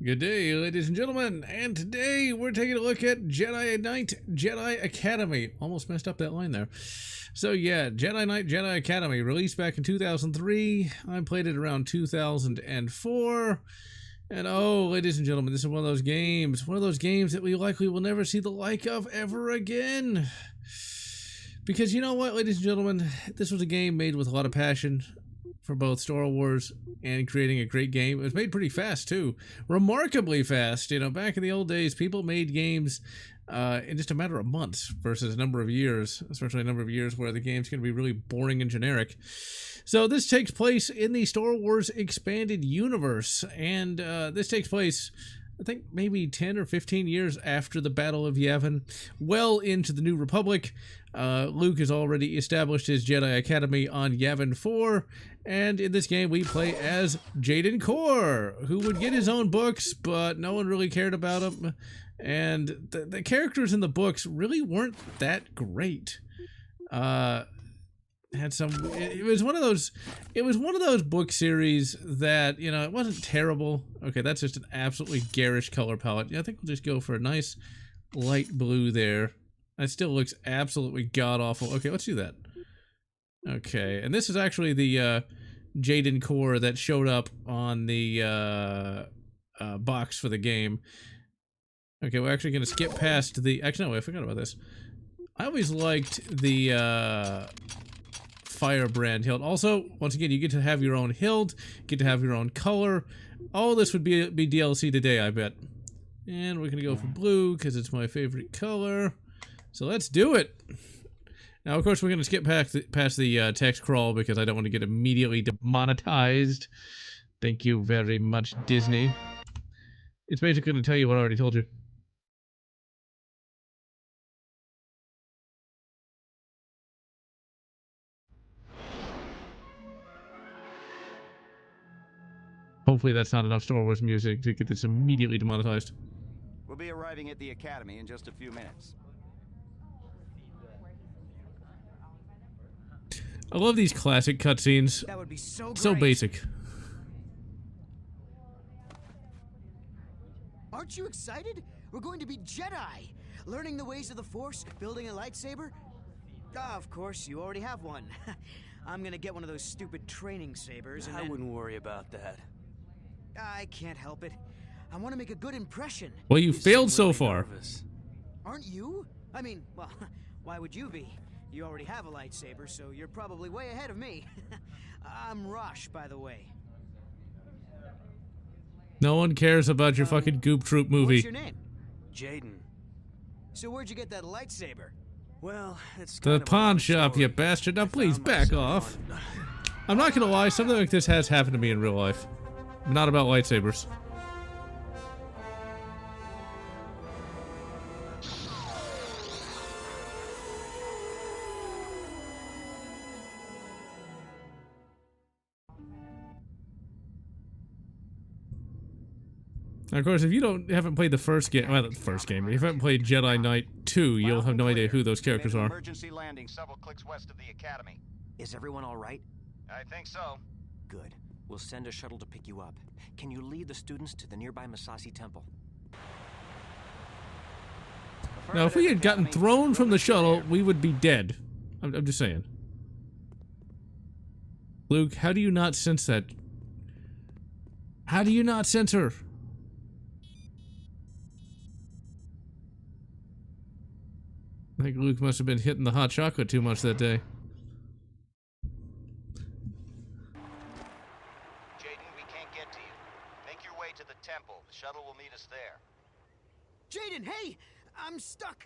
Good day, ladies and gentlemen, and today we're taking a look at Jedi Knight, Jedi Academy. Almost messed up that line there. So yeah, Jedi Knight, Jedi Academy, released back in 2003. I played it around 2004. And oh, ladies and gentlemen, this is one of those games that we likely will never see the like of ever again. Because you know what, ladies and gentlemen, this was a game made with a lot of passion for both Star Wars and creating a great game. It was made pretty fast too, remarkably fast. You know, back in the old days, people made games in just a matter of months versus a number of years, especially a number of years where the game's going to be really boring and generic. So this takes place in the Star Wars expanded universe, and this takes place, I think, maybe 10 or 15 years after the Battle of Yavin, well into the New Republic. Luke has already established his Jedi Academy on Yavin 4, and in this game we play as Jaden Korr, who would get his own books, but no one really cared about him, and the characters in the books really weren't that great. It was one of those book series that, you know, it wasn't terrible. Okay, that's just an absolutely garish color palette. Yeah, I think we'll just go for a nice light blue there. It still looks absolutely god-awful. Okay, let's do that. Okay, and this is actually the Jaden Korr that showed up on the box for the game. Okay, we're actually going to skip past the... Actually, no, I forgot about this. I always liked the Firebrand hilt. Also, once again, you get to have your own hilt, get to have your own color. All this would be DLC today, I bet. And we're going to go for blue because it's my favorite color. So let's do it. Now, of course, we're going to skip past the text crawl because I don't want to get immediately demonetized. Thank you very much, Disney. It's basically going to tell you what I already told you. Hopefully that's not enough Star Wars music to get this immediately demonetized. We'll be arriving at the Academy in just a few minutes. I love these classic cutscenes. That would be so basic. Aren't you excited? We're going to be Jedi, learning the ways of the Force, building a lightsaber. Of course, you already have one. I'm gonna get one of those stupid training sabers, and I wouldn't worry about that. I can't help it. I want to make a good impression. Well, you failed so far. Nervous. Aren't you? I mean, well, why would you be? You already have a lightsaber, so you're probably way ahead of me. I'm Rosh, by the way. No one cares about your fucking Goop Troop movie. What's your name? Jaden. So where'd you get that lightsaber? Well, it's The kind of a pawn long shop, story. you bastard. Now I please found back myself off. on- I'm not gonna lie, something like this has happened to me in real life. Not about lightsabers. Now, of course, if you haven't played the first game, well, not the first game, if you haven't played Jedi Knight 2, you'll have no idea who those characters are. Emergency landing several clicks west of the Academy. Is everyone all right? I think so. Good. We'll send a shuttle to pick you up. Can you lead the students to the nearby Masasi Temple? Now, if we had gotten thrown from the shuttle, we would be dead. I'm just saying. Luke, how do you not sense that? How do you not sense her? I think Luke must have been hitting the hot chocolate too much that day. Jaden, we can't get to you. Make your way to the temple. The shuttle will meet us there. Jaden, hey! I'm stuck!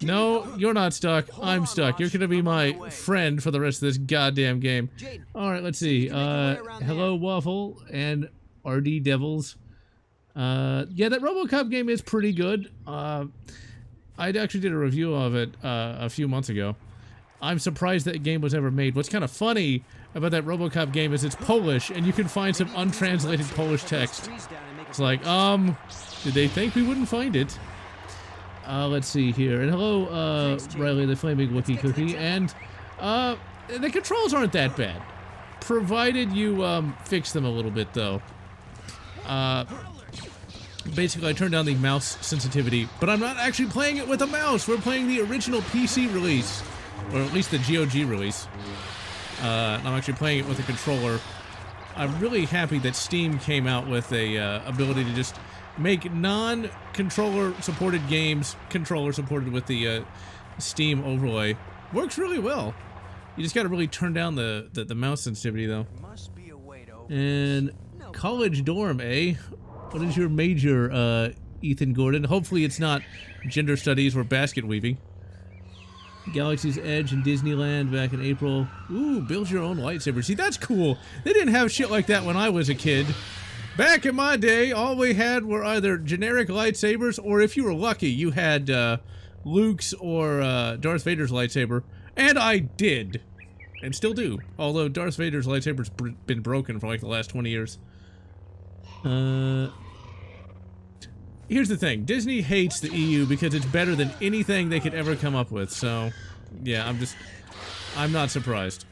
No, you're not stuck. I'm stuck. You're gonna be my friend for the rest of this goddamn game. Alright, let's see. Hello, Waffle and RD Devils. Yeah, that RoboCop game is pretty good. I actually did a review of it a few months ago. I'm surprised that game was ever made. What's kind of funny about that RoboCop game is it's Polish, and you can find some untranslated Polish text. It's like, did they think we wouldn't find it? Let's see here. And hello, Riley the Flaming Wookiee Cookie. And, the controls aren't that bad. Provided you, fix them a little bit, though. basically I turned down the mouse sensitivity, but I'm not actually playing it with a mouse. We're playing the original PC release, or at least the GOG release. And I'm actually playing it with a controller. I'm really happy that Steam came out with a ability to just make non-controller supported games controller supported with the Steam overlay. Works really well. You just got to really turn down the mouse sensitivity though. Must be a way to And college dorm, eh? What is your major, Ethan Gordon? Hopefully it's not gender studies or basket weaving. Galaxy's Edge in Disneyland back in April. Ooh, build your own lightsaber. See, that's cool. They didn't have shit like that when I was a kid. Back in my day, all we had were either generic lightsabers, or if you were lucky, you had Luke's or Darth Vader's lightsaber. And I did. And still do. Although Darth Vader's lightsaber's been broken for like the last 20 years. Here's the thing. Disney hates the EU because it's better than anything they could ever come up with. So, yeah, I'm not surprised.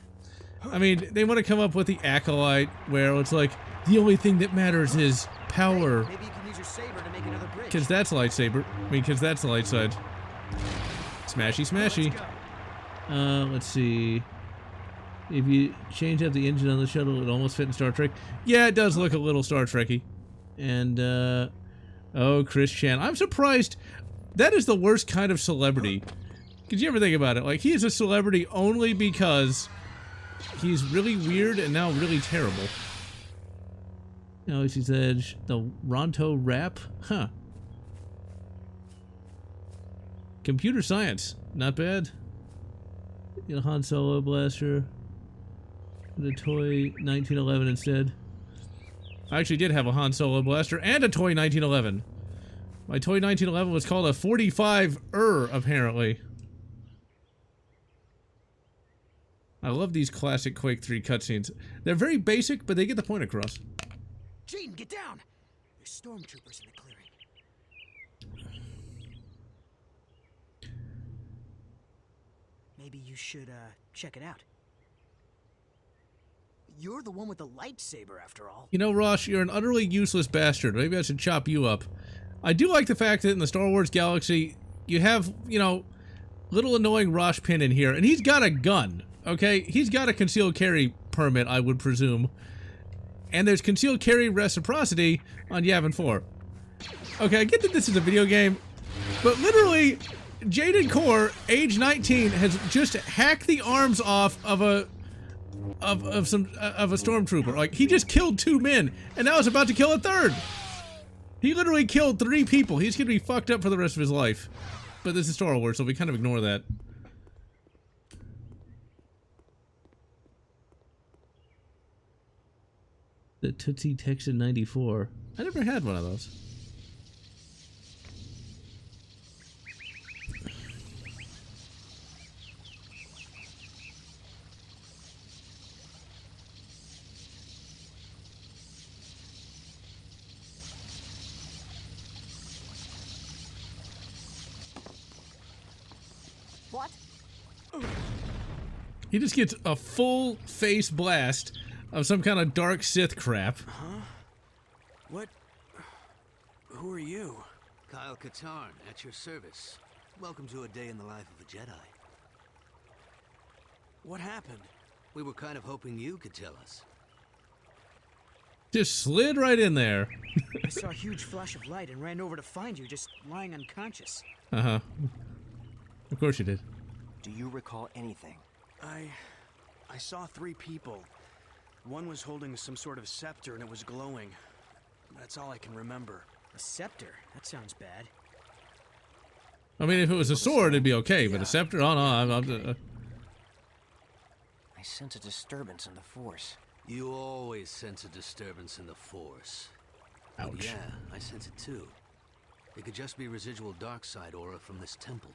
I mean, they want to come up with the Acolyte, where it's like, the only thing that matters is power. Maybe you can use your saber to make another bridge. Because that's lightsaber. I mean, because that's the light side. Smashy, smashy. Let's see. If you change up the engine on the shuttle, it almost fit in Star Trek. Yeah, it does look a little Star Trek-y. And, oh, Chris Chan. I'm surprised. That is the worst kind of celebrity. Could you ever think about it? Like, he is a celebrity only because he's really weird and now really terrible. Galaxy's Edge. The Ronto rap? Huh. Computer science. Not bad. Get a Han Solo blaster. The toy 1911 instead. I actually did have a Han Solo blaster and a toy 1911. My toy 1911 was called a 45-er, apparently. I love these classic Quake 3 cutscenes. They're very basic, but they get the point across. Jaden, get down! There's stormtroopers in the clearing. Maybe you should, check it out. You're the one with the lightsaber, after all. You know, Rosh, you're an utterly useless bastard. Maybe I should chop you up. I do like the fact that in the Star Wars galaxy, you have, you know, little annoying Rosh Pin in here, and he's got a gun, okay? He's got a concealed carry permit, I would presume. And there's concealed carry reciprocity on Yavin 4. Okay, I get that this is a video game, but literally, Jaden Core, age 19, has just hacked the arms off of a stormtrooper. Like, he just killed 2 men, and now is about to kill a 3rd. He literally killed 3 people. He's gonna be fucked up for the rest of his life. But this is Star Wars, so we kind of ignore that. The Tootsie Texan 94. I never had one of those. What? He just gets a full face blast of some kind of dark Sith crap. Huh? What? Who are you? Kyle Katarn, at your service. Welcome to a day in the life of a Jedi. What happened? We were kind of hoping you could tell us. Just slid right in there. I saw a huge flash of light and ran over to find you, just lying unconscious. Uh-huh. Of course you did. Do you recall anything? I saw 3 people. One was holding some sort of scepter and it was glowing. That's all I can remember. A scepter? That sounds bad. I mean, if it was a sword, it'd be okay, but a scepter? Oh, no, I sense a disturbance in the Force. You always sense a disturbance in the Force. Ouch. But yeah, I sense it too. It could just be residual dark side aura from this temple.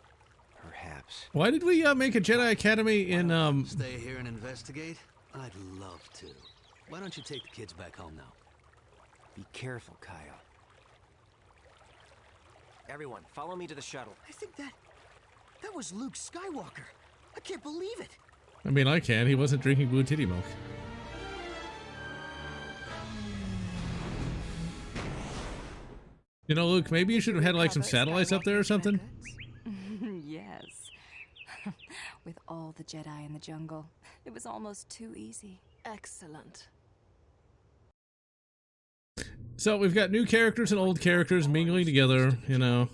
Perhaps. Why did we make a Jedi Academy in, Stay here and investigate? I'd love to. Why don't you take the kids back home now? Be careful, Kyle. Everyone, follow me to the shuttle. I think that was Luke Skywalker. I can't believe it. I mean, I can. He wasn't drinking blue titty milk. You know, Luke, maybe you should have had like some satellites up there or something. Yes. With all the Jedi in the jungle, it was almost too easy. Excellent. So we've got new characters and old characters mingling together, you know.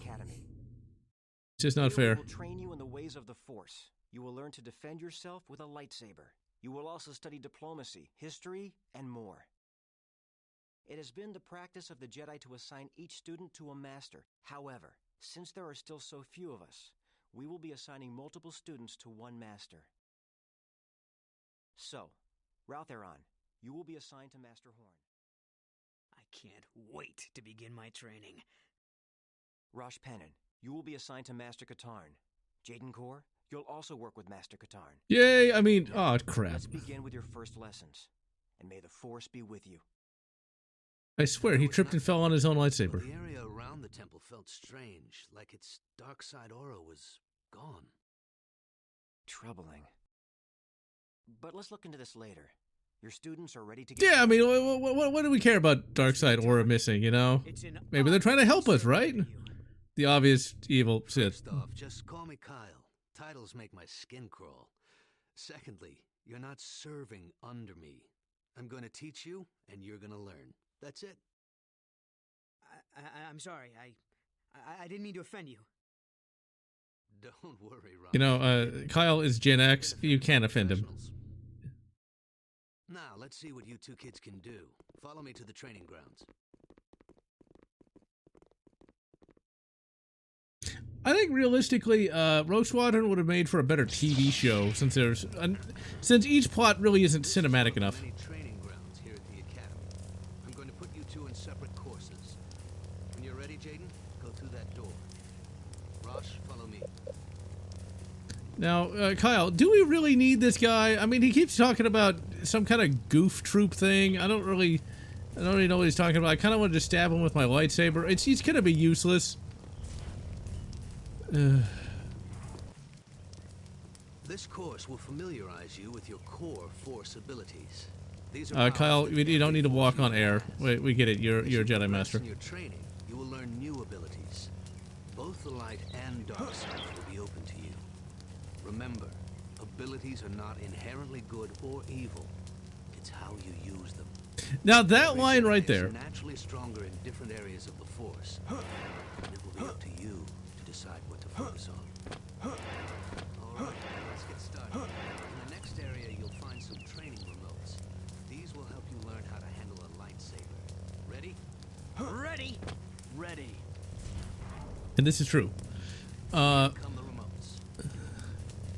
It's just not fair. We will train you in the ways of the Force. You will learn to defend yourself with a lightsaber. You will also study diplomacy, history, and more. It has been the practice of the Jedi to assign each student to a master. However, since there are still so few of us, we will be assigning multiple students to one master. So, Raltheron, you will be assigned to Master Horn. I can't wait to begin my training. Rosh Pennon, you will be assigned to Master Katarn. Jaden Kor, you'll also work with Master Katarn. Yay, I mean, oh crap. Let's begin with your first lessons, and may the Force be with you. I swear, he tripped and fell on his own lightsaber. The area around the temple felt strange, like its dark side aura was gone. Troubling. But let's look into this later. Your students are ready to get... Yeah, I mean, what do we care about dark side aura missing, you know? Maybe they're trying to help us, right? The obvious evil Sith. First off, just call me Kyle. Titles make my skin crawl. Secondly, you're not serving under me. I'm going to teach you, and you're going to learn. That's it. I'm sorry. I didn't mean to offend you. Don't worry, Rob. You know, Kyle is Gen X. You can't offend him. Now, let's see what you two kids can do. Follow me to the training grounds. I think realistically, Rogue Squadron would have made for a better TV show since each plot really isn't cinematic enough. Many training grounds here at the academy. I'm going to put you two in separate courses. When you're ready, Jaden, go through that door. Rosh, follow me. Now, Kyle, do we really need this guy? I mean, he keeps talking about some kind of goof troop thing. I don't really know what he's talking about. I kind of wanted to stab him with my lightsaber. He's gonna be useless. This course will familiarize you with your core Force abilities. These are Kyle, you don't need to walk on air. We get it. You're a Jedi Master. In your training, you will learn new abilities. Both the light and dark sides will be open to you. Remember, abilities are not inherently good or evil. It's how you use them. Now that line right there. Naturally stronger in different areas of the Force. And it will be up to you to decide what to focus on. All right, let's get started. In the next area, you'll find some training remotes. These will help you learn how to handle a lightsaber. Ready? Ready? Ready. And this is true. Come the remotes.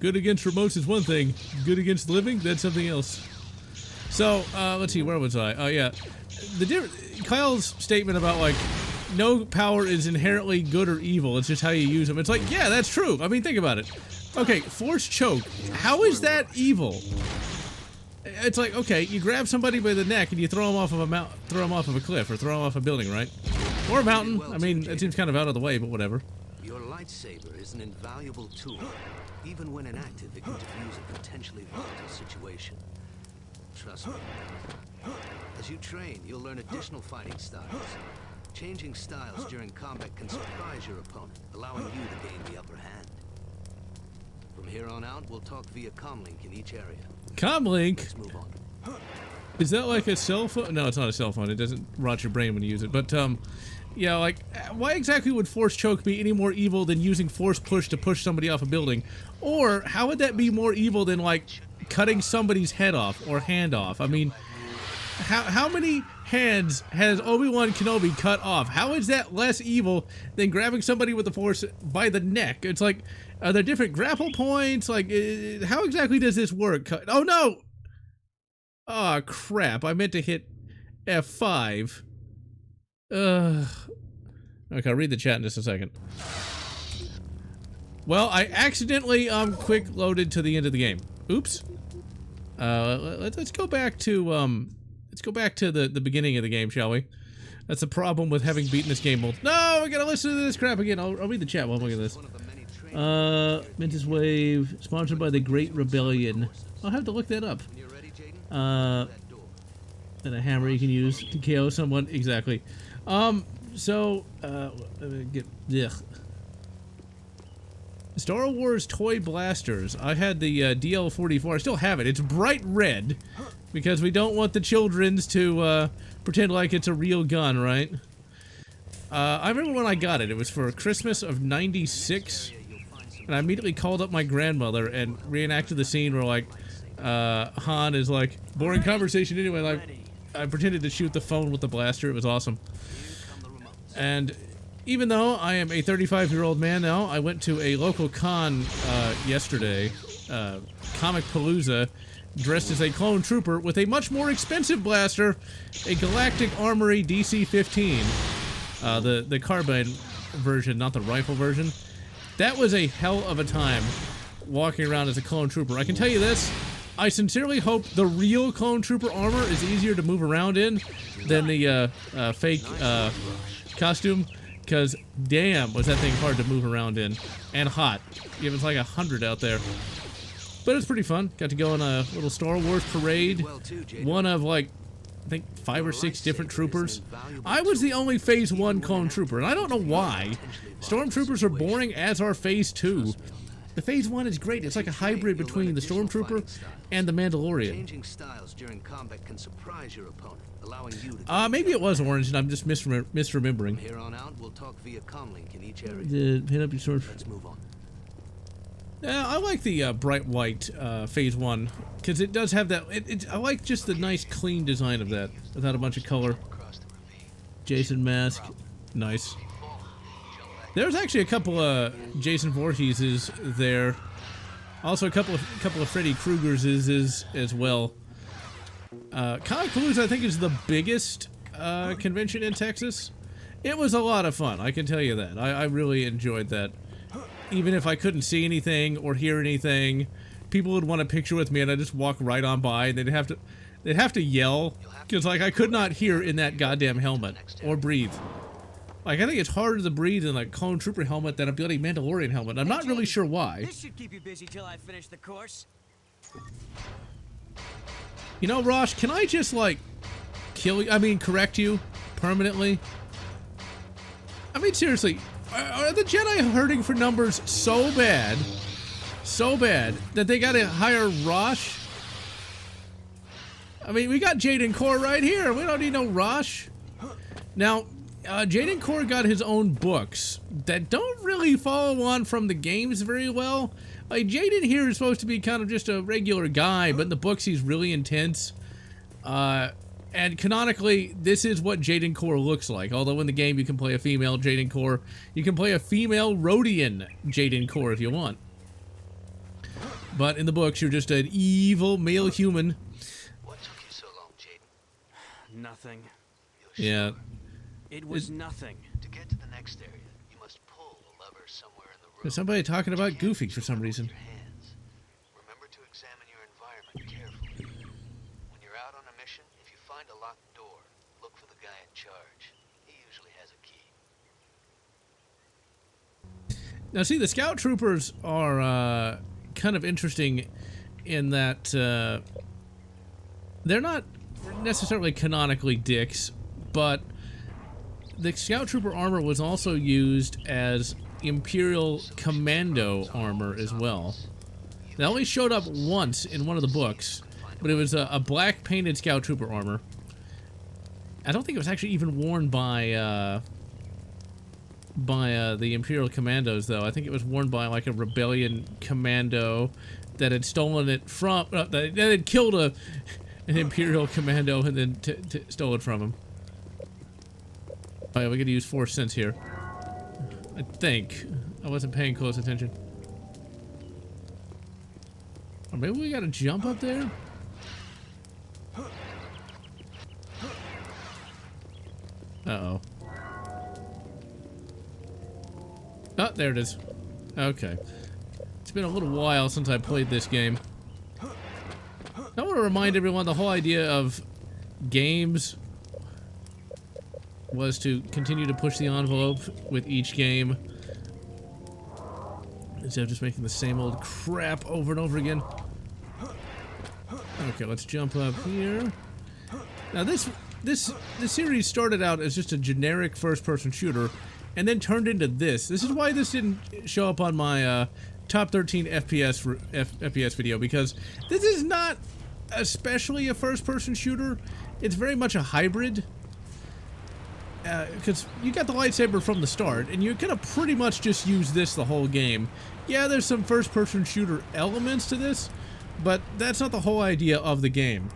Good against remotes is one thing. Good against living, that's something else. So, let's see, where was I? Oh, yeah. Kyle's statement about, like, no power is inherently good or evil. It's just how you use them. It's like, yeah, that's true. I mean, think about it. Okay, Force choke. How is that evil? It's like, okay, you grab somebody by the neck and you throw them off of a cliff or throw them off a building, right? Or a mountain. I mean, it seems kind of out of the way, but whatever. Your lightsaber is an invaluable tool. Even when inactive, it can diffuse a potentially volatile situation. Trust me. As you train, you'll learn additional fighting styles. Changing styles during combat can surprise your opponent, allowing you to gain the upper hand. From here on out, we'll talk via comlink in each area. Comlink? Let's move on. Is that like a cell phone? No, it's not a cell phone. It doesn't rot your brain when you use it. But, yeah, like, why exactly would Force choke be any more evil than using Force push to push somebody off a building? Or how would that be more evil than, like, cutting somebody's head off or hand off? I mean, how many hands has Obi-Wan Kenobi cut off? How is that less evil than grabbing somebody with the Force by the neck? It's like, are there different grapple points? Like, how exactly does this work? Oh, no! Oh, crap. I meant to hit F5. Okay, I'll read the chat in just a second. Well, I accidentally quick loaded to the end of the game. Oops. Let's go back to the beginning of the game, shall we? That's the problem with having beaten this game. No, I gotta listen to this crap again. I'll read the chat while I'm looking at this. Mentis Wave, sponsored by the Great Rebellion. I'll have to look that up. And a hammer you can use to KO someone. Exactly. So, let me get... Ugh. Star Wars toy blasters. I had the DL-44. I still have it. It's bright red because we don't want the childrens to pretend like it's a real gun, right? I remember when I got it. It was for Christmas of '96, and I immediately called up my grandmother and reenacted the scene where, like, Han is like, boring conversation anyway, like, I pretended to shoot the phone with the blaster. It was awesome. And even though I am a 35-year-old man now, I went to a local con yesterday, Comic Palooza, dressed as a clone trooper with a much more expensive blaster, a Galactic Armory DC-15. The carbine version, not the rifle version. That was a hell of a time walking around as a clone trooper. I can tell you this, I sincerely hope the real clone trooper armor is easier to move around in than the fake costume, because damn was that thing hard to move around in, and hot. It was like 100 out there. But it's pretty fun. Got to go on a little Star Wars parade, one of like, I think 5 or 6 different troopers. I was the only Phase 1 clone trooper, and I don't know why. Stormtroopers are boring, as are Phase 2. The Phase 1 is great. It's like a hybrid between the Stormtrooper and the Mandalorian. Changing styles during combat can surprise your opponent, allowing you to Maybe it was orange, and I'm just misremembering. Here on out, we'll talk via comlink in each area. Hit up your sword. Let's move on. Yeah, I like the bright white Phase 1, because it does have that, I like just the nice clean design of that, without a bunch of color. Jason mask, nice. There's actually a couple of Jason Voorheeses there. Also a couple of Freddy Krueger's as well. Comic Palooza, I think, is the biggest convention in Texas. It was a lot of fun, I can tell you that. I really enjoyed that. Even if I couldn't see anything or hear anything, people would want a picture with me, and I'd just walk right on by, and they'd have to yell, because like I could not hear in that goddamn helmet or breathe. Like, I think it's harder to breathe in a clone trooper helmet than a bloody Mandalorian helmet. I'm not really sure why. This should keep you busy till I finish the course. You know, Rosh, can I just like correct you permanently? I mean, seriously. Are the Jedi hurting for numbers so bad that they gotta hire Rosh? I mean, we got Jaden Core right here. We don't need no Rosh. Now, Jaden Core got his own books that don't really follow on from the games very well. Like, Jaden here is supposed to be kind of just a regular guy, but in the books he's really intense. And canonically, this is what Jaden Core looks like. Although in the game you can play a female Jaden Core. You can play a female Rhodian Jaden Core if you want. But in the books, you're just an evil male human. What took you so long, Jaden? Nothing. Yeah. It was nothing. To get to the next area, you must pull the lever somewhere in the room. There's somebody talking about Goofy for some reason. Your hands. Remember to examine your environment carefully. When you're out on a mission, if you find a locked door, look for the guy in charge. He usually has a key. Now, see, the Scout Troopers are kind of interesting in that they're not necessarily canonically dicks, but the Scout Trooper armor was also used as Imperial Commando armor as well. It only showed up once in one of the books, but it was a black painted Scout Trooper armor. I don't think it was actually even worn by the Imperial Commandos, though. I think it was worn by like a rebellion commando that had stolen it from, that had killed an Imperial Commando and then stole it from him. Oh yeah, we're gonna use Force Sense here. I think. I wasn't paying close attention. Or maybe we gotta jump up there? Uh-oh. Oh, there it is. Okay. It's been a little while since I played this game. I want to remind everyone the whole idea of games was to continue to push the envelope with each game instead of just making the same old crap over and over again. Okay, let's jump up here. Now this this series started out as just a generic first-person shooter, and then turned into this. This is why this didn't show up on my top 13 FPS video, because this is not especially a first-person shooter. It's very much a hybrid. Because you got the lightsaber from the start, and you're gonna pretty much just use this the whole game. Yeah, there's some first-person shooter elements to this, but that's not the whole idea of the game.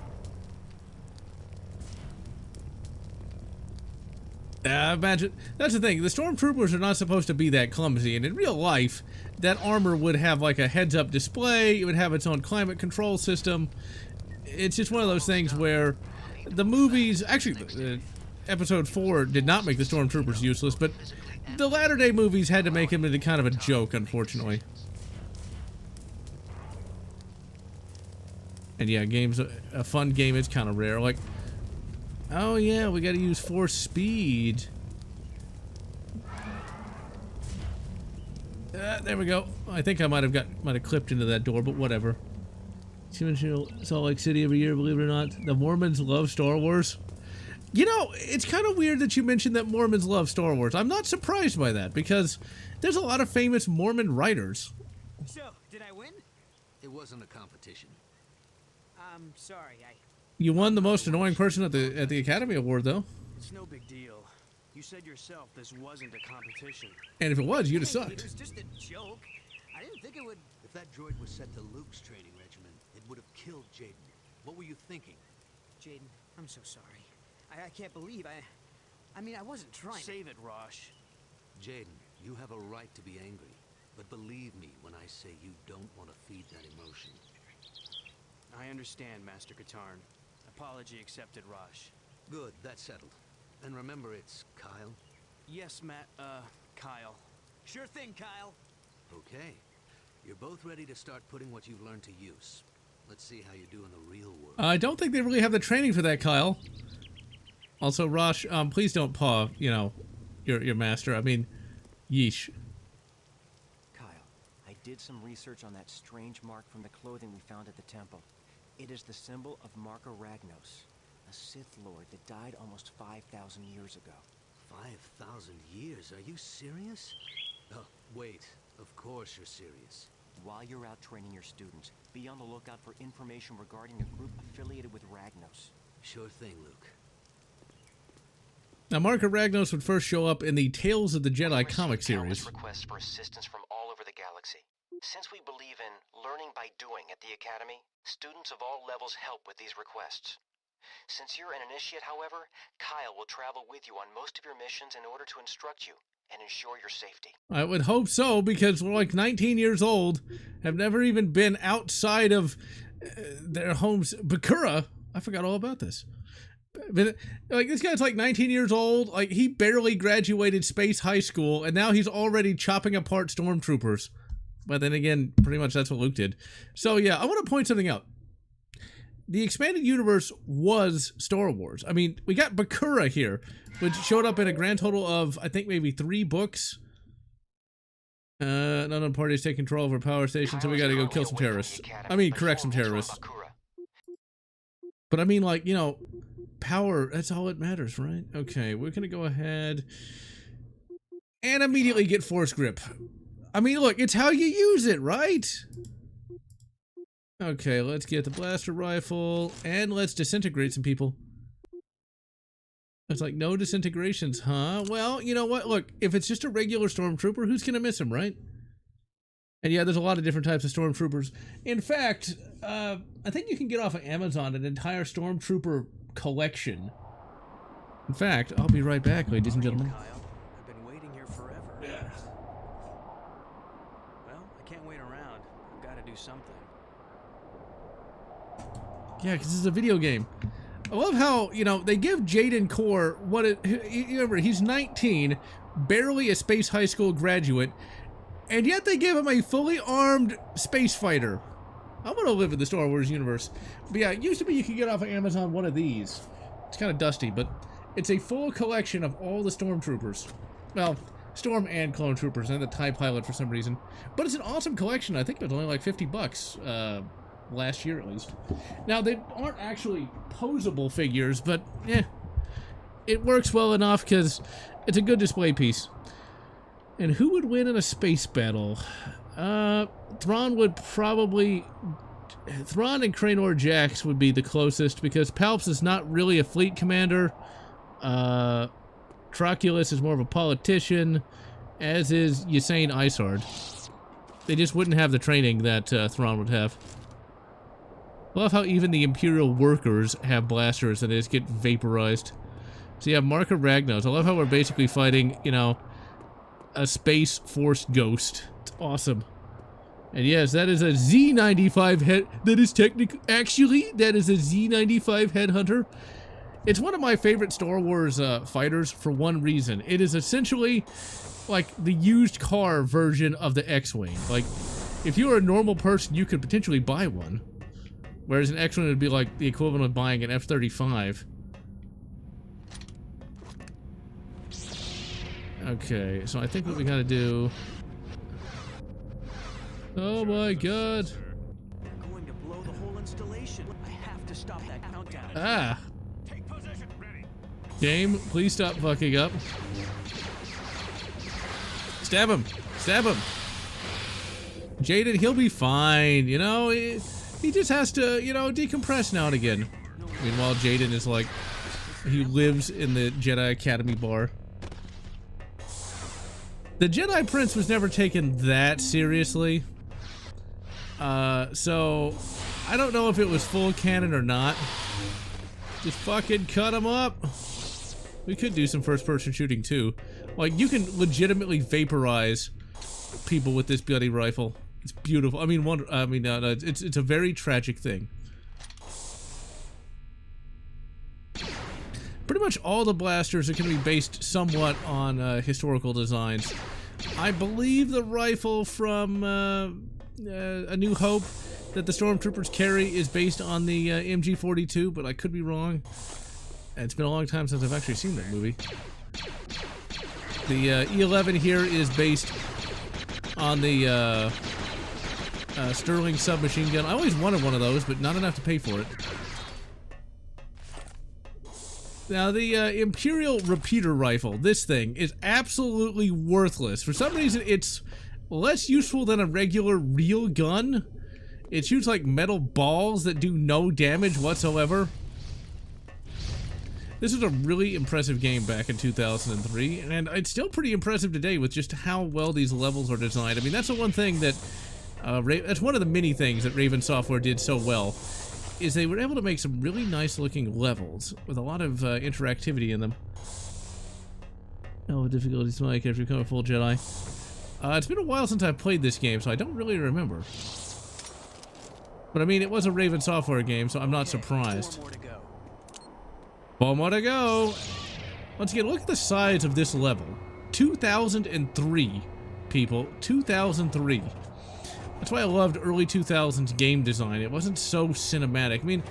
Imagine, that's the thing, the stormtroopers are not supposed to be that clumsy, and in real life, that armor would have like a heads-up display, it would have its own climate control system. It's just one of those things where the movies, actually, Episode 4 did not make the stormtroopers useless, but the latter-day movies had to make him into kind of a joke, unfortunately. And yeah, a fun game is kind of rare. Like, oh yeah, we gotta use force speed. There we go. I think I might have clipped into that door, but whatever. Salt Lake City every year, believe it or not. The Mormons love Star Wars. You know, it's kind of weird that you mentioned that Mormons love Star Wars. I'm not surprised by that, because there's a lot of famous Mormon writers. So, did I win? It wasn't a competition. I'm sorry, You won the most annoying person at the Academy Award, though. It's no big deal. You said yourself this wasn't a competition. And if it was, you'd have Hey, sucked. it was just a joke. I didn't think it would... If that droid was set to Luke's training regimen, it would have killed Jaden. What were you thinking? Jaden, I'm so sorry. I can't believe I mean, I wasn't trying Save it, Rosh. Jaden, you have a right to be angry. But believe me when I say you don't want to feed that emotion. I understand, Master Katarn. Apology accepted, Rosh. Good, that's settled. And remember, it's Kyle? Yes, Kyle. Sure thing, Kyle. Okay. You're both ready to start putting what you've learned to use. Let's see how you do in the real world. I don't think they really have the training for that, Kyle. Also, Rosh, please don't paw, you know, your master. I mean, yeesh. Kyle, I did some research on that strange mark from the clothing we found at the temple. It is the symbol of Marka Ragnos, a Sith Lord that died almost 5,000 years ago. 5,000 years? Are you serious? Oh, wait. Of course you're serious. While you're out training your students, be on the lookout for information regarding a group affiliated with Ragnos. Sure thing, Luke. Now, Marka Ragnos would first show up in the Tales of the Jedi comic series. Requests for assistance from all over the galaxy. Since we believe in learning by doing at the Academy, students of all levels help with these requests. Since you're an initiate, however, Kyle will travel with you on most of your missions in order to instruct you and ensure your safety. I would hope so, because we're like 19 years old, have never even been outside of their homes. Bakura, I forgot all about this. But, like, this guy's like 19 years old, like, he barely graduated Space High School, and now he's already chopping apart stormtroopers. But then again, pretty much that's what Luke did. So yeah, I want to point something out. The expanded universe was Star Wars. I mean, we got Bakura here, which showed up in a grand total of, I think, maybe 3 books. None of the parties take control of our power station, so we gotta go kill some terrorists. I mean, correct some terrorists. But I mean, like, you know, power, that's all that matters, right? Okay, we're gonna go ahead and immediately get force grip. I mean, look, it's how you use it, right? Okay, let's get the blaster rifle, and let's disintegrate some people. It's like, no disintegrations, huh? Well, you know what? Look, if it's just a regular stormtrooper, who's gonna miss him, right? And yeah, there's a lot of different types of stormtroopers. In fact, I think you can get off of Amazon an entire stormtrooper collection. In fact, I'll be right back, ladies and gentlemen. Kyle, I've been waiting here forever. Well, I can't wait around. I've got to do something. Yeah, because this is a video game. I love how, you know, they give Jaden Core what it... Remember, he's 19, barely a Space High School graduate, and yet they give him a fully armed space fighter. I want to live in the Star Wars universe. But yeah, it used to be you could get off of Amazon one of these. It's kind of dusty, but it's a full collection of all the stormtroopers. Well, Storm and Clone Troopers, and the TIE Pilot for some reason. But it's an awesome collection. I think it was only like $50, last year at least. Now, they aren't actually posable figures, but, it works well enough because it's a good display piece. And who would win in a space battle? Thrawn would probably... Thrawn and Cranor Jax would be the closest because Palps is not really a fleet commander. Troculus is more of a politician, as is Ysain Isard. They just wouldn't have the training that Thrawn would have. I love how even the Imperial workers have blasters and they just get vaporized. So you have Marka Ragnos. I love how we're basically fighting, you know, a Space Force ghost. It's awesome. And yes, that is a Z95 head. That is actually, that is a Z95 headhunter. It's one of my favorite Star Wars fighters for one reason. It is essentially like the used car version of the X-Wing. Like, if you were a normal person, you could potentially buy one. Whereas an X-Wing would be like the equivalent of buying an F-35. Okay, so I think what we gotta do... Oh my god! They're going to blow the whole installation. I have to stop that countdown. Ah! Take position. Ready. Game, please stop fucking up. Stab him! Stab him! Jaden, he'll be fine, you know? He just has to, you know, decompress now and again. Meanwhile, Jaden is like... He lives in the Jedi Academy bar. The Jedi Prince was never taken that seriously. So... I don't know if it was full canon or not. Just fucking cut him up! We could do some first-person shooting, too. Like, you can legitimately vaporize people with this bloody rifle. It's beautiful. I mean, it's a very tragic thing. Pretty much all the blasters are going to be based somewhat on historical designs. I believe the rifle from A New Hope that the Stormtroopers carry is based on the MG42, but I could be wrong. It's been a long time since I've actually seen that movie. The E11 here is based on the Sterling submachine gun. I always wanted one of those, but not enough to pay for it. Now, the Imperial repeater rifle, this thing, is absolutely worthless. For some reason, it's less useful than a regular real gun. It shoots like metal balls that do no damage whatsoever. This was a really impressive game back in 2003, and it's still pretty impressive today with just how well these levels are designed. I mean, that's the one thing that, that's one of the many things that Raven Software did so well, is they were able to make some really nice looking levels with a lot of interactivity in them. Oh, difficulty to my character become a full Jedi. It's been a while since I've played this game, so I don't really remember. But I mean, it was a Raven Software game, so I'm not surprised. 4 more to go. 4 more to go. Once again, look at the size of this level. 2003, people. 2003. That's why I loved early 2000s game design. It wasn't so cinematic. I mean,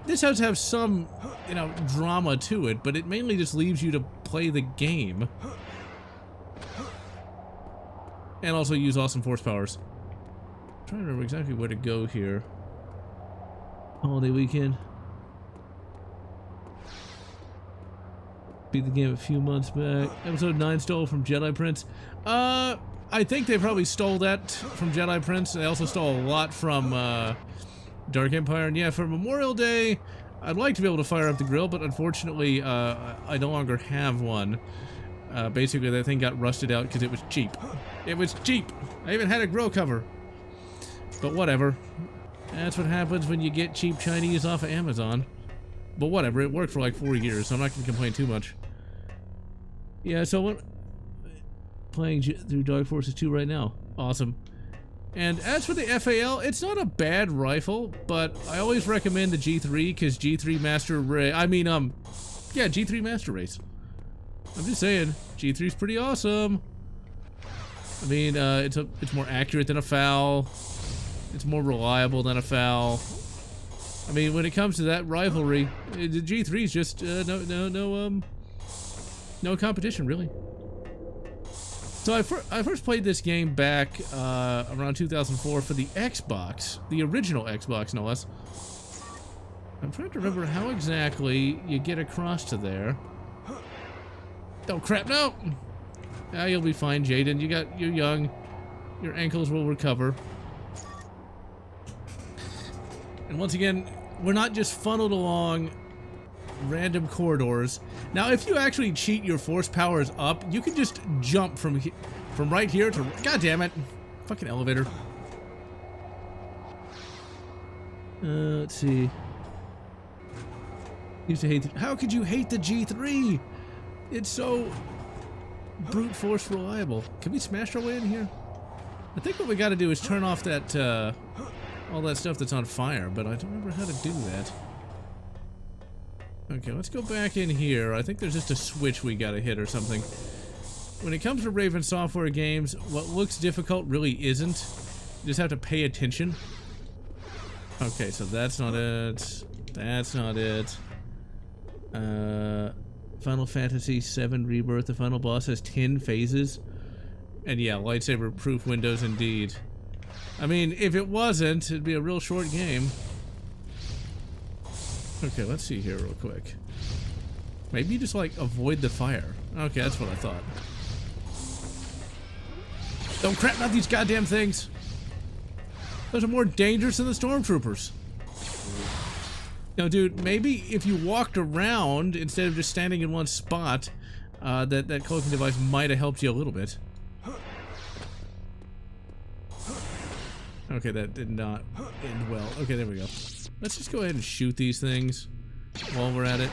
this has to have some, you know, drama to it, but it mainly just leaves you to play the game. And also use awesome force powers. I'm trying to remember exactly where to go here. Holiday weekend. Beat the game a few months back. Episode 9 stole from Jedi Prince. I think they probably stole that from Jedi Prince. They also stole a lot from Dark Empire. And yeah, for Memorial Day, I'd like to be able to fire up the grill, but unfortunately, I no longer have one. Basically, that thing got rusted out because it was cheap. It was cheap! I even had a grill cover. But whatever. That's what happens when you get cheap Chinese off of Amazon. But whatever, it worked for like 4 years, so I'm not going to complain too much. Yeah, so what... Playing through Dark Forces 2 right now. Awesome. And as for the FAL, it's not a bad rifle, but I always recommend the G3 because G3 Master Race. I mean, yeah, G3 Master Race. I'm just saying, G3's pretty awesome. I mean, it's more accurate than a FAL. It's more reliable than a FAL. I mean, when it comes to that rivalry, the G3's just no competition really. So I first played this game back around 2004 for the Xbox, the original Xbox, no less. I'm trying to remember how exactly you get across to there. Oh crap, no! Ah, you'll be fine, Jaden. You're young. Your ankles will recover. And once again, we're not just funneled along random corridors. Now, if you actually cheat your force powers up, you can just jump from right here to... God damn it. Fucking elevator. Let's see. Used to hate how could you hate the G3? It's so brute force reliable. Can we smash our way in here? I think what we gotta do is turn off that, all that stuff that's on fire, but I don't remember how to do that. Okay, let's go back in here. I think there's just a switch we gotta hit or something. When it comes to Raven Software games, what looks difficult really isn't. You just have to pay attention. Okay, so that's not it. That's not it. Final Fantasy VII Rebirth, the final boss has 10 phases. And yeah, lightsaber proof windows indeed. I mean, if it wasn't, it'd be a real short game. Okay, let's see here real quick. Maybe you just like avoid the fire. Okay, that's what I thought. Don't crap, not these goddamn things. Those are more dangerous than the stormtroopers. No, dude, maybe if you walked around instead of just standing in one spot, that cloaking device might have helped you a little bit. Okay, that did not end well. Okay, there we go. Let's just go ahead and shoot these things while we're at it.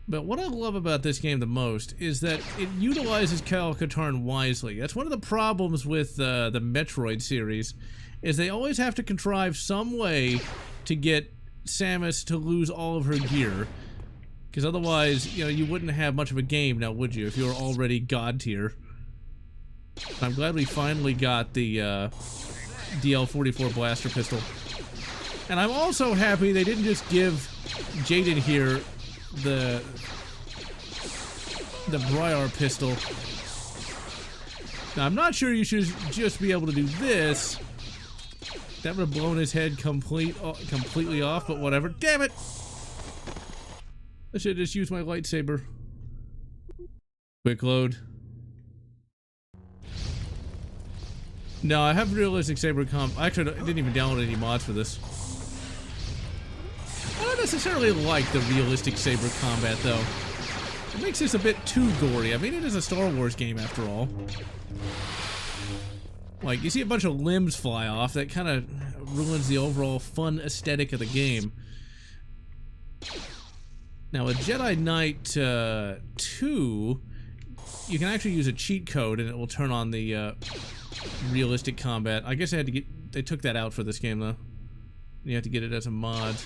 But what I love about this game the most is that it utilizes Kyle Katarn wisely. That's one of the problems with the Metroid series, is they always have to contrive some way to get Samus to lose all of her gear. Because otherwise, you know, you wouldn't have much of a game now, would you, if you were already God tier. I'm glad we finally got the DL-44 blaster pistol. And I'm also happy they didn't just give Jaden here the Briar pistol. Now, I'm not sure you should just be able to do this. That would have blown his head completely off, but whatever. Damn it! I should have just used my lightsaber. Quick load. No, I have realistic saber comp. Actually, I didn't even download any mods for this. I don't necessarily like the realistic saber combat, though. It makes this a bit too gory. I mean, it is a Star Wars game, after all. Like, you see a bunch of limbs fly off, that kind of ruins the overall fun aesthetic of the game. Now, with Jedi Knight 2, you can actually use a cheat code, and it will turn on the realistic combat. I guess they took that out for this game, though. You have to get it as a mod.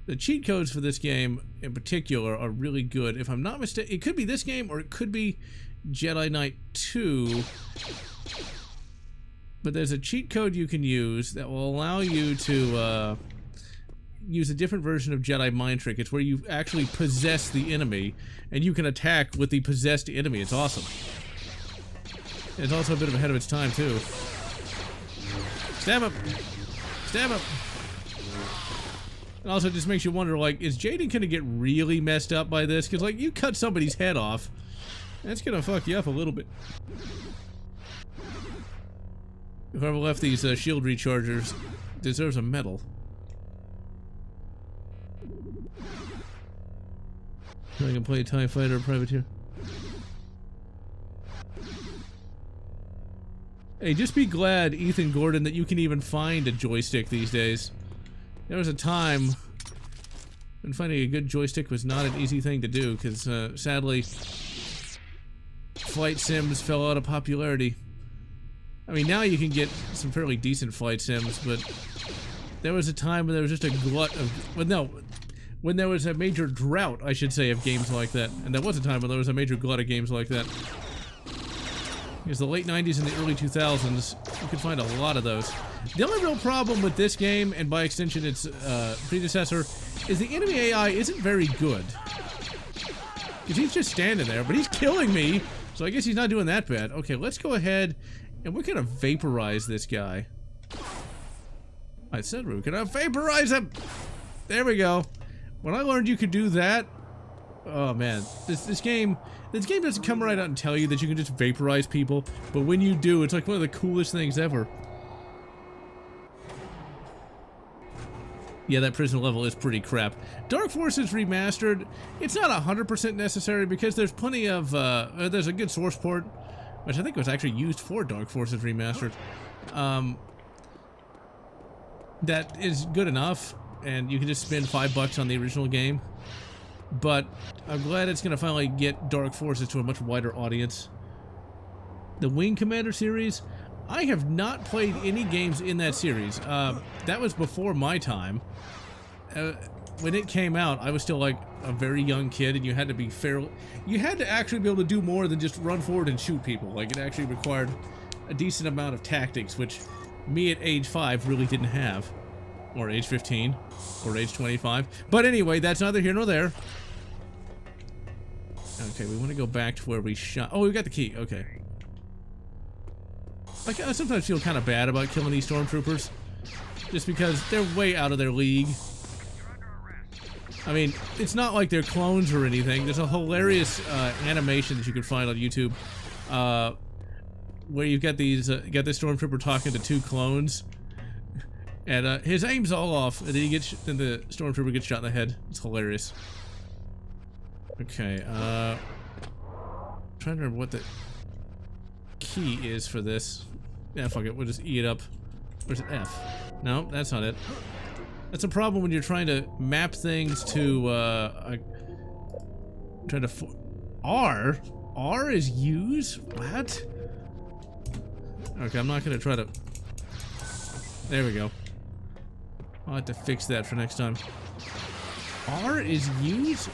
The cheat codes for this game, in particular, are really good. If I'm not mistaken, it could be this game, or it could be Jedi Knight 2. But there's a cheat code you can use that will allow you to use a different version of Jedi Mind Trick. It's where you actually possess the enemy, and you can attack with the possessed enemy. It's awesome. And it's also a bit of ahead of its time, too. Stab him! Stab him! And also, it just makes you wonder, like, is Jaden gonna get really messed up by this? Because, like, you cut somebody's head off, that's gonna fuck you up a little bit. Whoever left these shield rechargers deserves a medal. I can play TIE Fighter or Privateer. Hey, just be glad, Ethan Gordon, that you can even find a joystick these days. There was a time when finding a good joystick was not an easy thing to do, because sadly, flight sims fell out of popularity. I mean, now you can get some fairly decent flight sims, but there was a time when there was just a glut of... Well, no, when there was a major drought, I should say, of games like that. And there was a time when there was a major glut of games like that. Because the late 90s and the early 2000s, you could find a lot of those. The only real problem with this game, and by extension its predecessor, is the enemy AI isn't very good. Because he's just standing there, but he's killing me, so I guess he's not doing that bad. Okay, let's go ahead, and we're gonna vaporize this guy. I said we were gonna vaporize him! There we go. When I learned you could do that, Oh man, this game doesn't come right out and tell you that you can just vaporize people, but when you do, it's like one of the coolest things ever. Yeah, that prison level is pretty crap. Dark Forces Remastered, it's not 100% necessary because there's plenty of, there's a good source port, which I think was actually used for Dark Forces Remastered, that is good enough, and you can just spend $5 on the original game. But I'm glad it's going to finally get Dark Forces to a much wider audience. The Wing Commander series, I have not played any games in that series. That was before my time. When it came out, I was still like a very young kid, and you had to be you had to actually be able to do more than just run forward and shoot people. Like, it actually required a decent amount of tactics, which me at age 5 really didn't have. Or age 15, or age 25. But anyway, that's neither here nor there. Okay, we want to go back to where we shot. Oh, we got the key. Okay. Like, I sometimes feel kind of bad about killing these stormtroopers, just because they're way out of their league. I mean, it's not like they're clones or anything. There's a hilarious animation that you can find on YouTube, where you've got these, got this stormtrooper talking to 2 clones, and his aim's all off, and then then the stormtrooper gets shot in the head. It's hilarious. Okay, trying to remember what the key is for this. Yeah, fuck it, we'll just E it up. Where's F? No, that's not it. That's a problem when you're trying to map things to, R? R is use? What? Okay, I'm not gonna try to... There we go. I'll have to fix that for next time. R is use?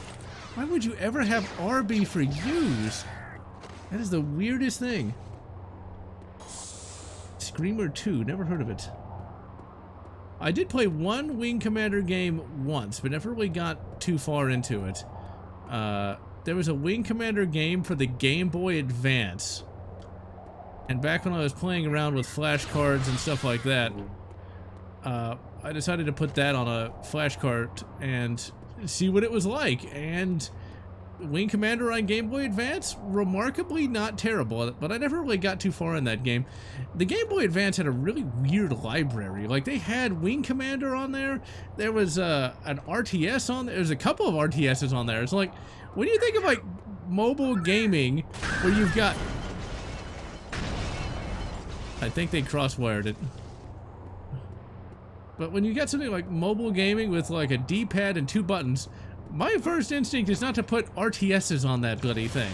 Why would you ever have R be for use? That is the weirdest thing. Screamer 2, never heard of it. I did play one Wing Commander game once, but never really got too far into it. There was a Wing Commander game for the Game Boy Advance. And back when I was playing around with flashcards and stuff like that, I decided to put that on a flashcard and see what it was like. And Wing Commander on Game Boy Advance, remarkably not terrible, but I never really got too far in that game. The Game Boy Advance had a really weird library. Like, they had Wing Commander on there, there was an RTS on there, there's a couple of RTSs on there. It's like, when do you think of like mobile gaming where you've got... I think they cross-wired it. But when you get something like mobile gaming with like a D-pad and 2 buttons, my first instinct is not to put RTSs on that bloody thing.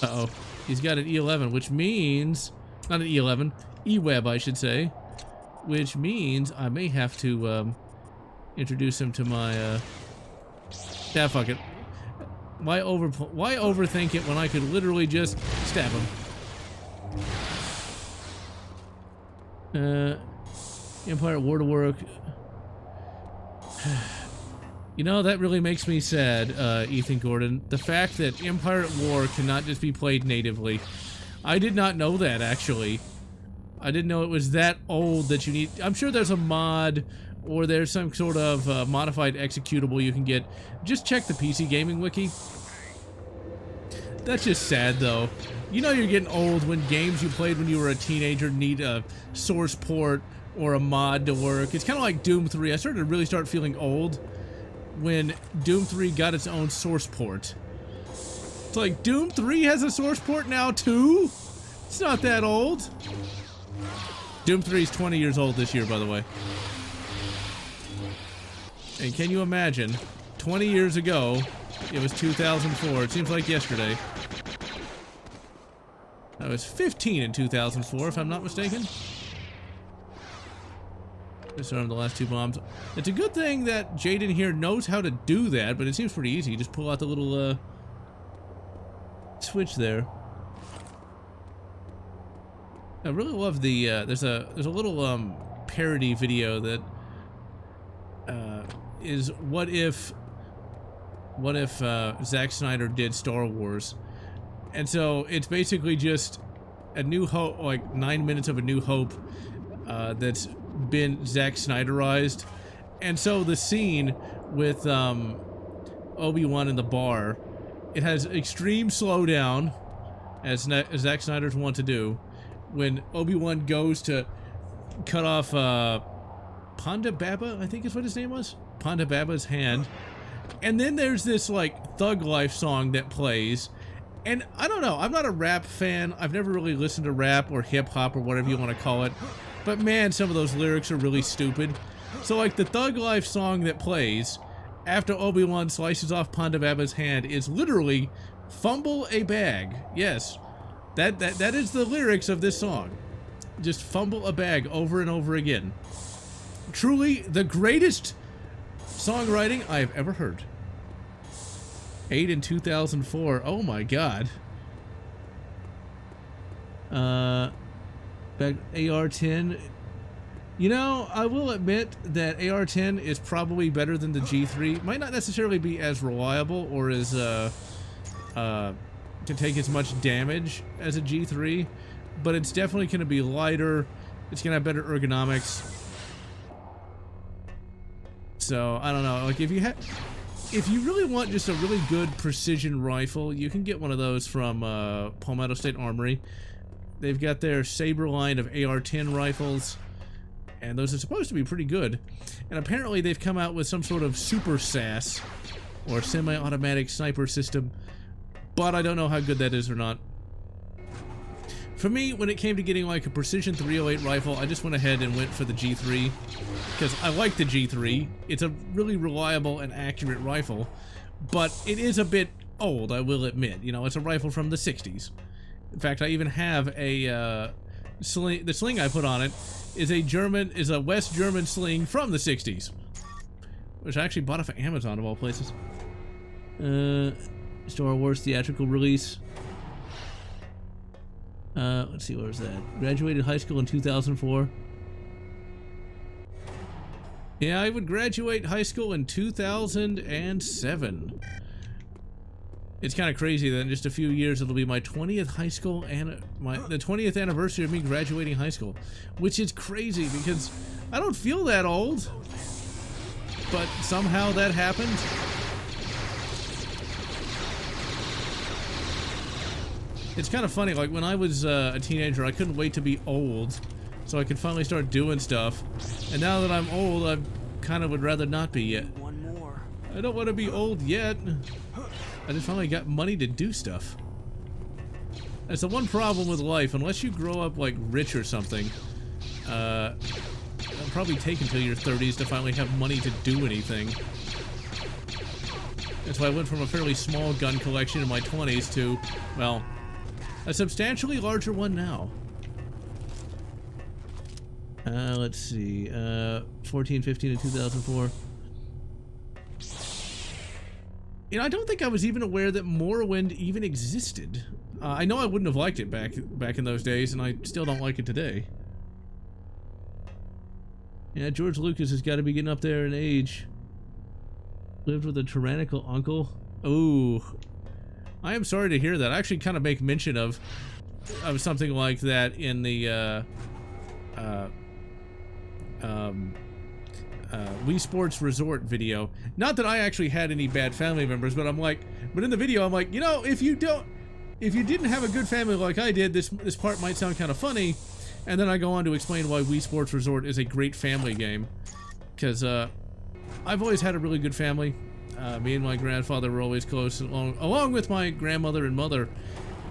Uh-oh. He's got an E11, which means... Not an E11. E-Web, I should say. Which means I may have to, introduce him to my, Yeah, fuck it. Why overthink it when I could literally just stab him? Empire War to Work. You know, that really makes me sad, Ethan Gordon. The fact that Empire at War cannot just be played natively. I did not know that, actually. I didn't know it was that old that you need... I'm sure there's a mod, or there's some sort of modified executable you can get. Just check the PC Gaming Wiki. That's just sad, though. You know you're getting old when games you played when you were a teenager need a source port or a mod to work. It's kind of like Doom 3. I started to really start feeling old when Doom 3 got its own source port. It's like, Doom 3 has a source port now too? It's not that old. Doom 3 is 20 years old this year, by the way. And can you imagine, 20 years ago, it was 2004. It seems like yesterday. I was 15 in 2004, if I'm not mistaken. Disarm the last 2 bombs. It's a good thing that Jaden here knows how to do that, but it seems pretty easy. You just pull out the little switch there. I really love the there's a little parody video that is what if Zack Snyder did Star Wars. And so it's basically just a New Hope, like 9 minutes of A New Hope that's been Zack Snyderized. And so the scene with Obi-Wan in the bar. It has extreme slowdown, as Zack Snyder's want to do, when Obi-Wan goes to cut off Ponda Baba, I think is what his name was? Ponda Baba's hand. And then there's this, like, Thug Life song that plays. And I don't know, I'm not a rap fan. I've never really listened to rap or hip-hop or whatever you want to call it. But man, some of those lyrics are really stupid. So, like, the Thug Life song that plays after Obi-Wan slices off Ponda Baba's hand is literally fumble a bag. Yes, that is the lyrics of this song. Just fumble a bag over and over again. Truly the greatest songwriting I have ever heard. 8 in 2004. Oh my god. Back AR-10. You know, I will admit that AR-10 is probably better than the G3. Might not necessarily be as reliable or as can take as much damage as a G3, but it's definitely going to be lighter. It's going to have better ergonomics. So I don't know. Like if you really want just a really good precision rifle, you can get one of those from Palmetto State Armory. They've got their Saber line of AR-10 rifles, and those are supposed to be pretty good. And apparently they've come out with some sort of super SAS, or semi-automatic sniper system, but I don't know how good that is or not. For me, when it came to getting like a precision .308 rifle, I just went ahead and went for the G3, because I like the G3. It's a really reliable and accurate rifle, but it is a bit old, I will admit. You know, it's a rifle from the 60s. In fact, I even have a sling. The sling I put on it is a West German sling from the 60s, which I actually bought off of Amazon of all places. Star Wars theatrical release. Let's see, what was that? Graduated high school in 2004. Yeah, I would graduate high school in 2007. It's kind of crazy that in just a few years it'll be my 20th high school and the 20th anniversary of me graduating high school, which is crazy because I don't feel that old, but somehow that happened. It's kind of funny, like when I was a teenager, I couldn't wait to be old so I could finally start doing stuff, and now that I'm old, I kind of would rather not be yet. One more. I don't want to be old yet. I just finally got money to do stuff. That's the one problem with life. Unless you grow up like rich or something, it'll probably take until your 30s to finally have money to do anything. That's why I went from a fairly small gun collection in my 20s to, well, a substantially larger one now. Let's see, 14, 15, and 2004. You know, I don't think I was even aware that Morrowind even existed. I know I wouldn't have liked it back in those days, and I still don't like it today. Yeah, George Lucas has got to be getting up there in age. Lived with a tyrannical uncle. Ooh. I am sorry to hear that. I actually kind of make mention of something like that in the Wii Sports Resort video. Not that I actually had any bad family members, but in the video I'm like, you know, if you didn't have a good family like I did, this part might sound kind of funny. And then I go on to explain why Wii Sports Resort is a great family game, because I've always had a really good family. Me and my grandfather were always close, along with my grandmother and mother,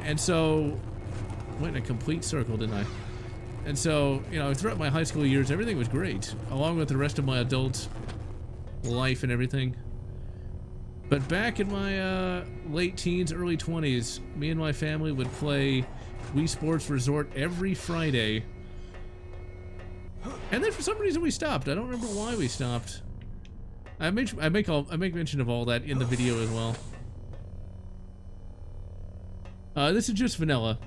and so went in a complete circle, didn't I? And so, you know, throughout my high school years, everything was great, along with the rest of my adult life and everything. But back in my late teens, early 20s, me and my family would play Wii Sports Resort every Friday. And then for some reason we stopped. I don't remember why we stopped. I make mention of all that in the video as well. This is just vanilla.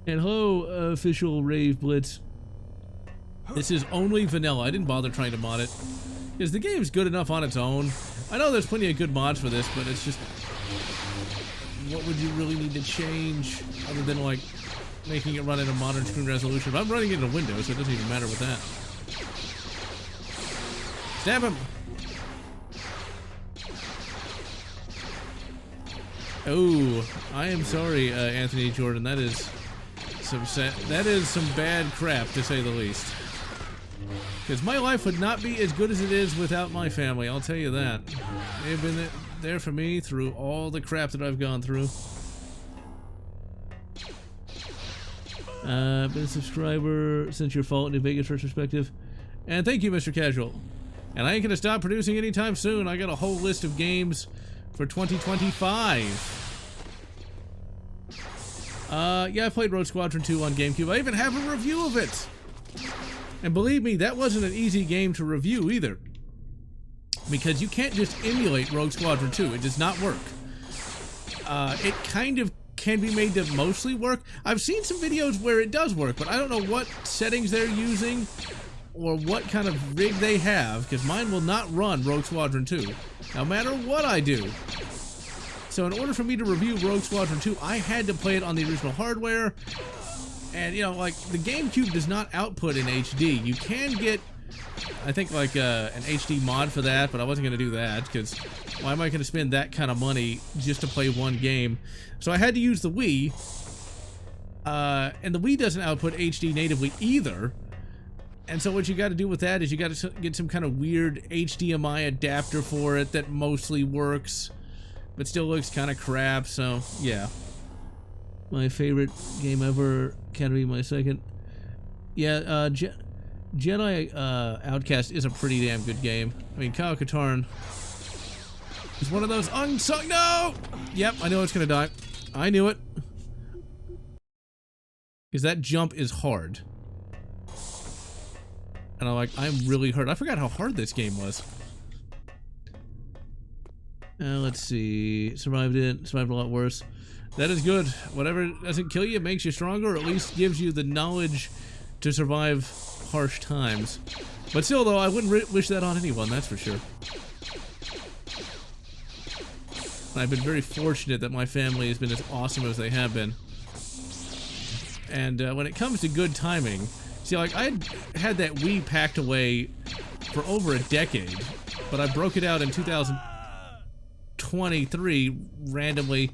And hello, official Rave Blitz. This is only vanilla. I didn't bother trying to mod it, because the game's good enough on its own. I know there's plenty of good mods for this, but it's just, what would you really need to change other than like making it run at a modern screen resolution? But I'm running it in Windows, so it doesn't even matter with that. Stab him! Oh, I am sorry, Anthony Jordan. That is some bad crap, to say the least. Because my life would not be as good as it is without my family, I'll tell you that. They've been there for me through all the crap that I've gone through. Been a subscriber since your Fallout New Vegas retrospective. And thank you, Mr. Casual. And I ain't gonna stop producing anytime soon. I got a whole list of games for 2025. Yeah, I played Rogue Squadron 2 on GameCube. I even have a review of it. And believe me, that wasn't an easy game to review either. Because you can't just emulate Rogue Squadron 2. It does not work. It kind of can be made to mostly work. I've seen some videos where it does work, but I don't know what settings they're using or what kind of rig they have, because mine will not run Rogue Squadron 2, no matter what I do. So in order for me to review Rogue Squadron 2, I had to play it on the original hardware. And, you know, like, the GameCube does not output in HD. You can get, I think, like, an HD mod for that, but I wasn't going to do that, because why am I going to spend that kind of money just to play one game? So I had to use the Wii, and the Wii doesn't output HD natively either. And so what you got to do with that is you got to get some kind of weird HDMI adapter for it that mostly works, but still looks kind of crap, so, yeah. My favorite game ever, Academy my second. Yeah, Jedi Outcast is a pretty damn good game. I mean, Kyle Katarn is one of those unsung. No! Yep, I know it's gonna die. I knew it. Because that jump is hard. And I'm really hurt. I forgot how hard this game was. Let's see. Survived it. Survived a lot worse. That is good. Whatever doesn't kill you makes you stronger, or at least gives you the knowledge to survive harsh times. But still, though, I wouldn't wish that on anyone, that's for sure. I've been very fortunate that my family has been as awesome as they have been. And when it comes to good timing, see, like, I had that Wii packed away for over a decade, but I broke it out in 2023 randomly.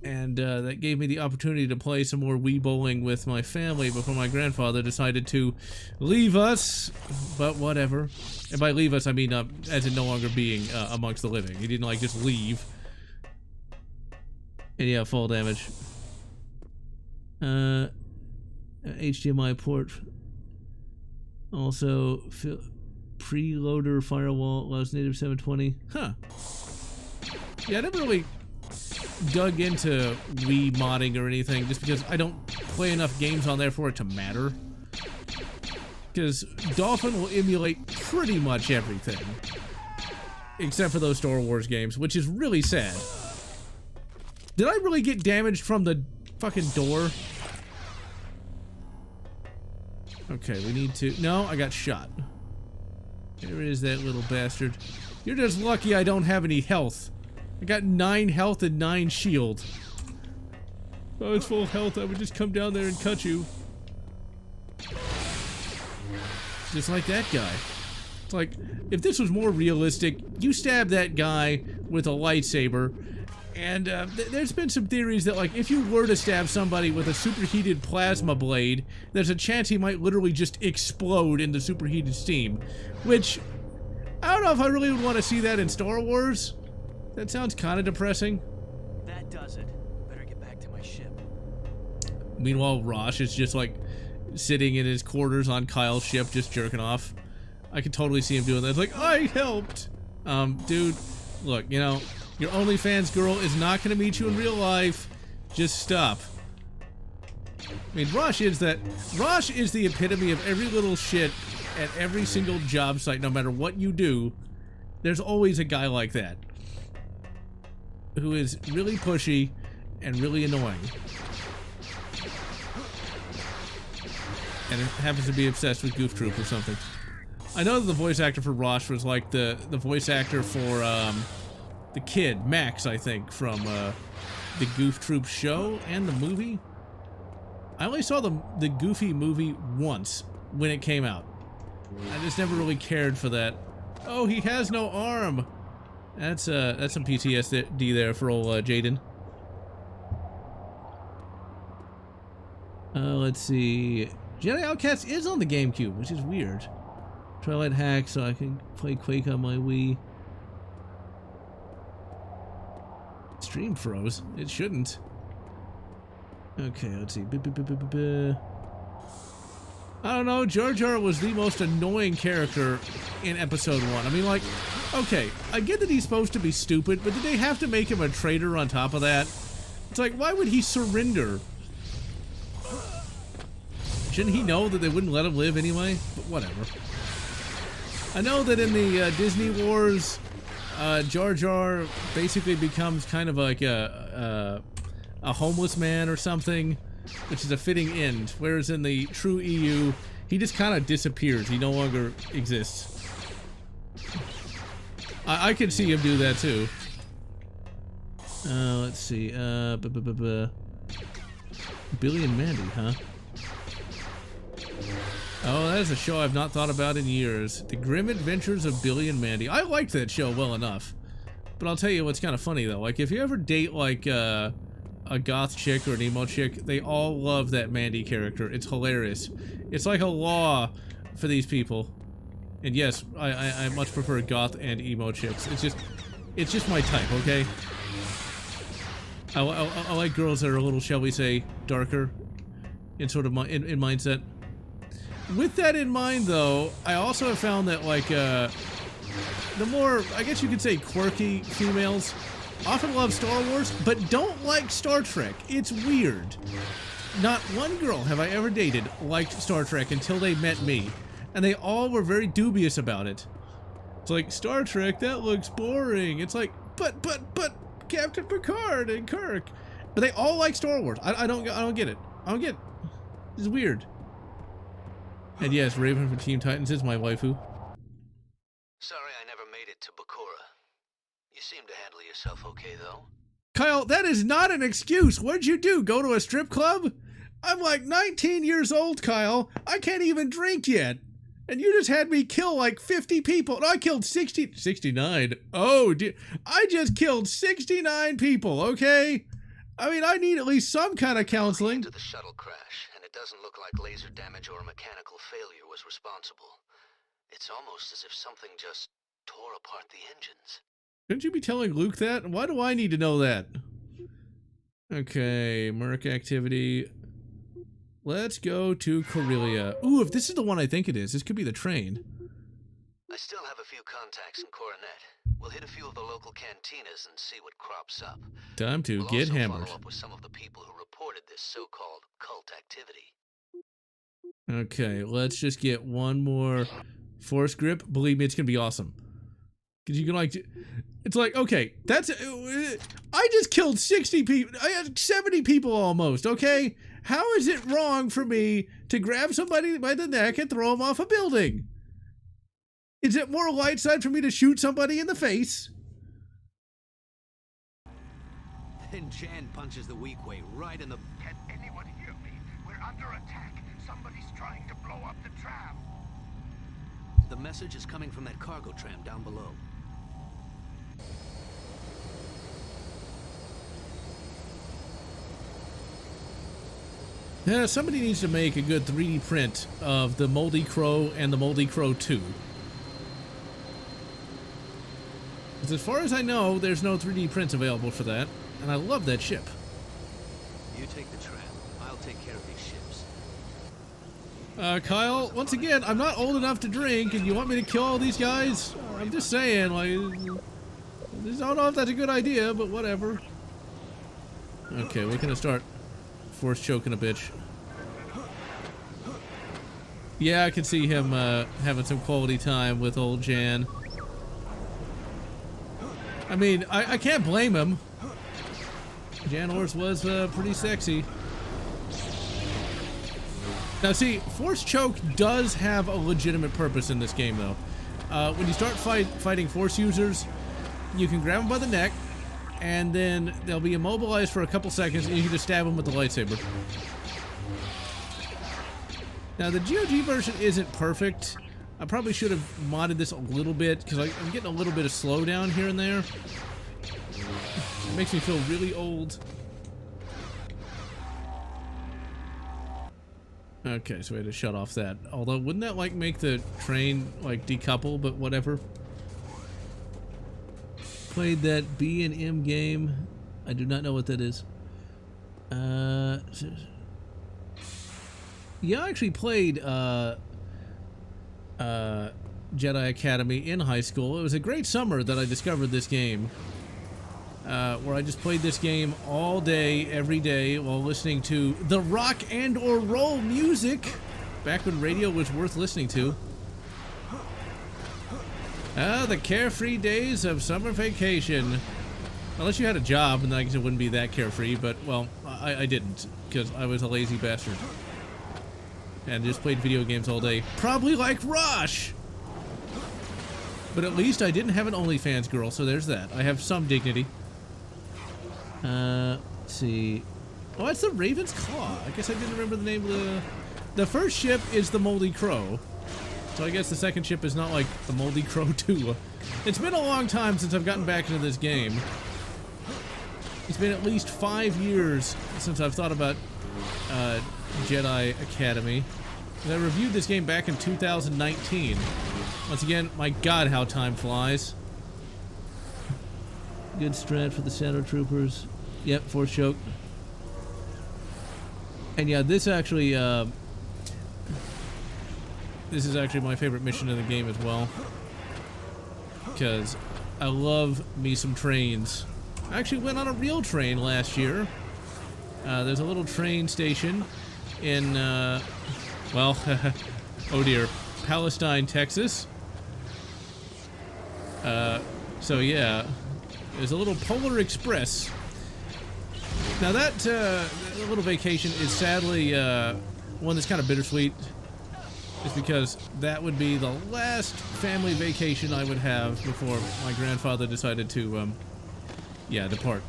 And that gave me the opportunity to play some more Wii bowling with my family before my grandfather decided to leave us, but whatever. And by leave us, I mean as in no longer being amongst the living. He didn't, like, just leave. And yeah, fall damage. HDMI port. Also, preloader firewall allows native 720. Huh. Yeah, I never really dug into Wii modding or anything, just because I don't play enough games on there for it to matter. Because Dolphin will emulate pretty much everything, except for those Star Wars games, which is really sad. Did I really get damaged from the fucking door? Okay, we need to... No, I got shot. There is that little bastard. You're just lucky I don't have any health. I got 9 health and 9 shield. If I was full health, I would just come down there and cut you. Just like that guy. It's like, if this was more realistic, you stab that guy with a lightsaber, and there's been some theories that, like, if you were to stab somebody with a superheated plasma blade, there's a chance he might literally just explode into superheated steam. Which, I don't know if I really would want to see that in Star Wars. That sounds kind of depressing. That does it. Better get back to my ship. Meanwhile, Rosh is just, like, sitting in his quarters on Kyle's ship, just jerking off. I could totally see him doing that. It's like, I helped! Dude, look, you know, your OnlyFans girl is not gonna meet you in real life. Just stop. I mean, Rosh is the epitome of every little shit at every single job site, no matter what you do. There's always a guy like that, who is really pushy and really annoying. And it happens to be obsessed with Goof Troop or something. I know that the voice actor for Rosh was like the voice actor for the kid, Max, I think, from the Goof Troop show and the movie. I only saw the Goofy movie once when it came out. I just never really cared for that. Oh, he has no arm. That's some PTSD there for old Jaden. Let's see. Jedi Outcast is on the GameCube, which is weird. Twilight Hack, so I can play Quake on my Wii. Stream froze. It shouldn't. Okay, let's see. I don't know. Jar Jar was the most annoying character in Episode 1. I mean, like, okay, I get that he's supposed to be stupid, but did they have to make him a traitor on top of that? It's like, why would he surrender? Shouldn't he know that they wouldn't let him live anyway? But whatever. I know that in the Disney Wars, Jar Jar basically becomes kind of like a homeless man or something, which is a fitting end. Whereas in the true EU, he just kind of disappears. He no longer exists. I could see him do that too. Let's see. Billy and Mandy, huh? Oh, that is a show I've not thought about in years. The Grim Adventures of Billy and Mandy. I liked that show well enough. But I'll tell you what's kind of funny though. Like if you ever date like a goth chick or an emo chick, they all love that Mandy character. It's hilarious. It's like a law for these people. And yes, I much prefer goth and emo chicks. It's just my type, okay? I like girls that are a little, shall we say, darker in sort of in mindset. With that in mind, though, I also have found that, like, the more, I guess you could say, quirky females often love Star Wars, but don't like Star Trek. It's weird. Not one girl have I ever dated liked Star Trek until they met me, and they all were very dubious about it. It's like, Star Trek, that looks boring. It's like, but Captain Picard and Kirk. But they all like Star Wars. I don't get it. I don't get it. It's weird. And yes, Raven from Team Titans is my waifu. Sorry I never made it to Bakura. You seem to handle yourself okay, though. Kyle, that is not an excuse. What'd you do? Go to a strip club? I'm like 19 years old, Kyle. I can't even drink yet. And you just had me kill like 50 people. No, I killed 69. Oh, dear. I just killed 69 people, okay? I mean, I need at least some kind of counseling. Into the shuttle crash, and it doesn't look like laser damage or a mechanical failure was responsible. It's almost as if something just tore apart the engines. Shouldn't you be telling Luke that? Why do I need to know that? Okay, Merc activity. Let's go to Corellia. Ooh, if this is the one I think it is, this could be the train. I still have a few contacts in Coronet. We'll hit a few of the local cantinas and see what crops up. Time to get hammered. We'll also follow up with some of the people who reported this so-called cult activity. Okay, let's just get one more force grip. Believe me, it's gonna be awesome. Cause you can like, it's like, okay, that's, I just killed 60 people, I had 70 people almost, okay? How is it wrong for me to grab somebody by the neck and throw them off a building? Is it more light side for me to shoot somebody in the face? Then Jan punches the weak way right in the... Can anyone hear me? We're under attack. Somebody's trying to blow up the tram. The message is coming from that cargo tram down below. Yeah, somebody needs to make a good 3D print of the Moldy Crow and the Moldy Crow 2. Because as far as I know, there's no 3D prints available for that, and I love that ship. You take the tram. I'll take care of these ships. Kyle, once again, I'm not old enough to drink, and you want me to kill all these guys? I'm just saying, like, I just don't know if that's a good idea, but whatever. Okay, we're gonna start force choking a bitch. Yeah, I can see him having some quality time with old Jan. I mean, I can't blame him. Jan Ors was pretty sexy. Now see, force choke does have a legitimate purpose in this game though. When you start fighting force users, you can grab them by the neck, and then they'll be immobilized for a couple seconds, and you can just stab them with the lightsaber. Now, the GOG version isn't perfect. I probably should have modded this a little bit, because I'm getting a little bit of slowdown here and there. It makes me feel really old. Okay, so we had to shut off that. Although, wouldn't that, like, make the train, like, decouple, but whatever. Played that B and M game. I do not know what that is. Yeah, I actually played, Jedi Academy in high school. It was a great summer that I discovered this game. Where I just played this game all day, every day, while listening to the rock and or roll music, back when radio was worth listening to. The carefree days of summer vacation. Unless you had a job, and then I guess it wouldn't be that carefree, but, well, I didn't, because I was a lazy bastard. And just played video games all day. Probably like Rosh! But at least I didn't have an OnlyFans girl, so there's that. I have some dignity. Let's see. Oh, it's the Raven's Claw. I guess I didn't remember the name of the first ship is the Moldy Crow. So I guess the second ship is not like the Moldy Crow 2. It's been a long time since I've gotten back into this game. It's been at least 5 years since I've thought about Jedi Academy. And I reviewed this game back in 2019. Once again, my god, how time flies. Good strat for the Shadow Troopers. Yep, Force Choke. And yeah, this actually, this is actually my favorite mission in the game as well. Because I love me some trains. I actually went on a real train last year. There's a little train station in, well, oh dear, Palestine, Texas. So yeah, there's a little Polar Express. Now that little vacation is sadly one that's kind of bittersweet. It's because that would be the last family vacation I would have before my grandfather decided to, yeah, depart.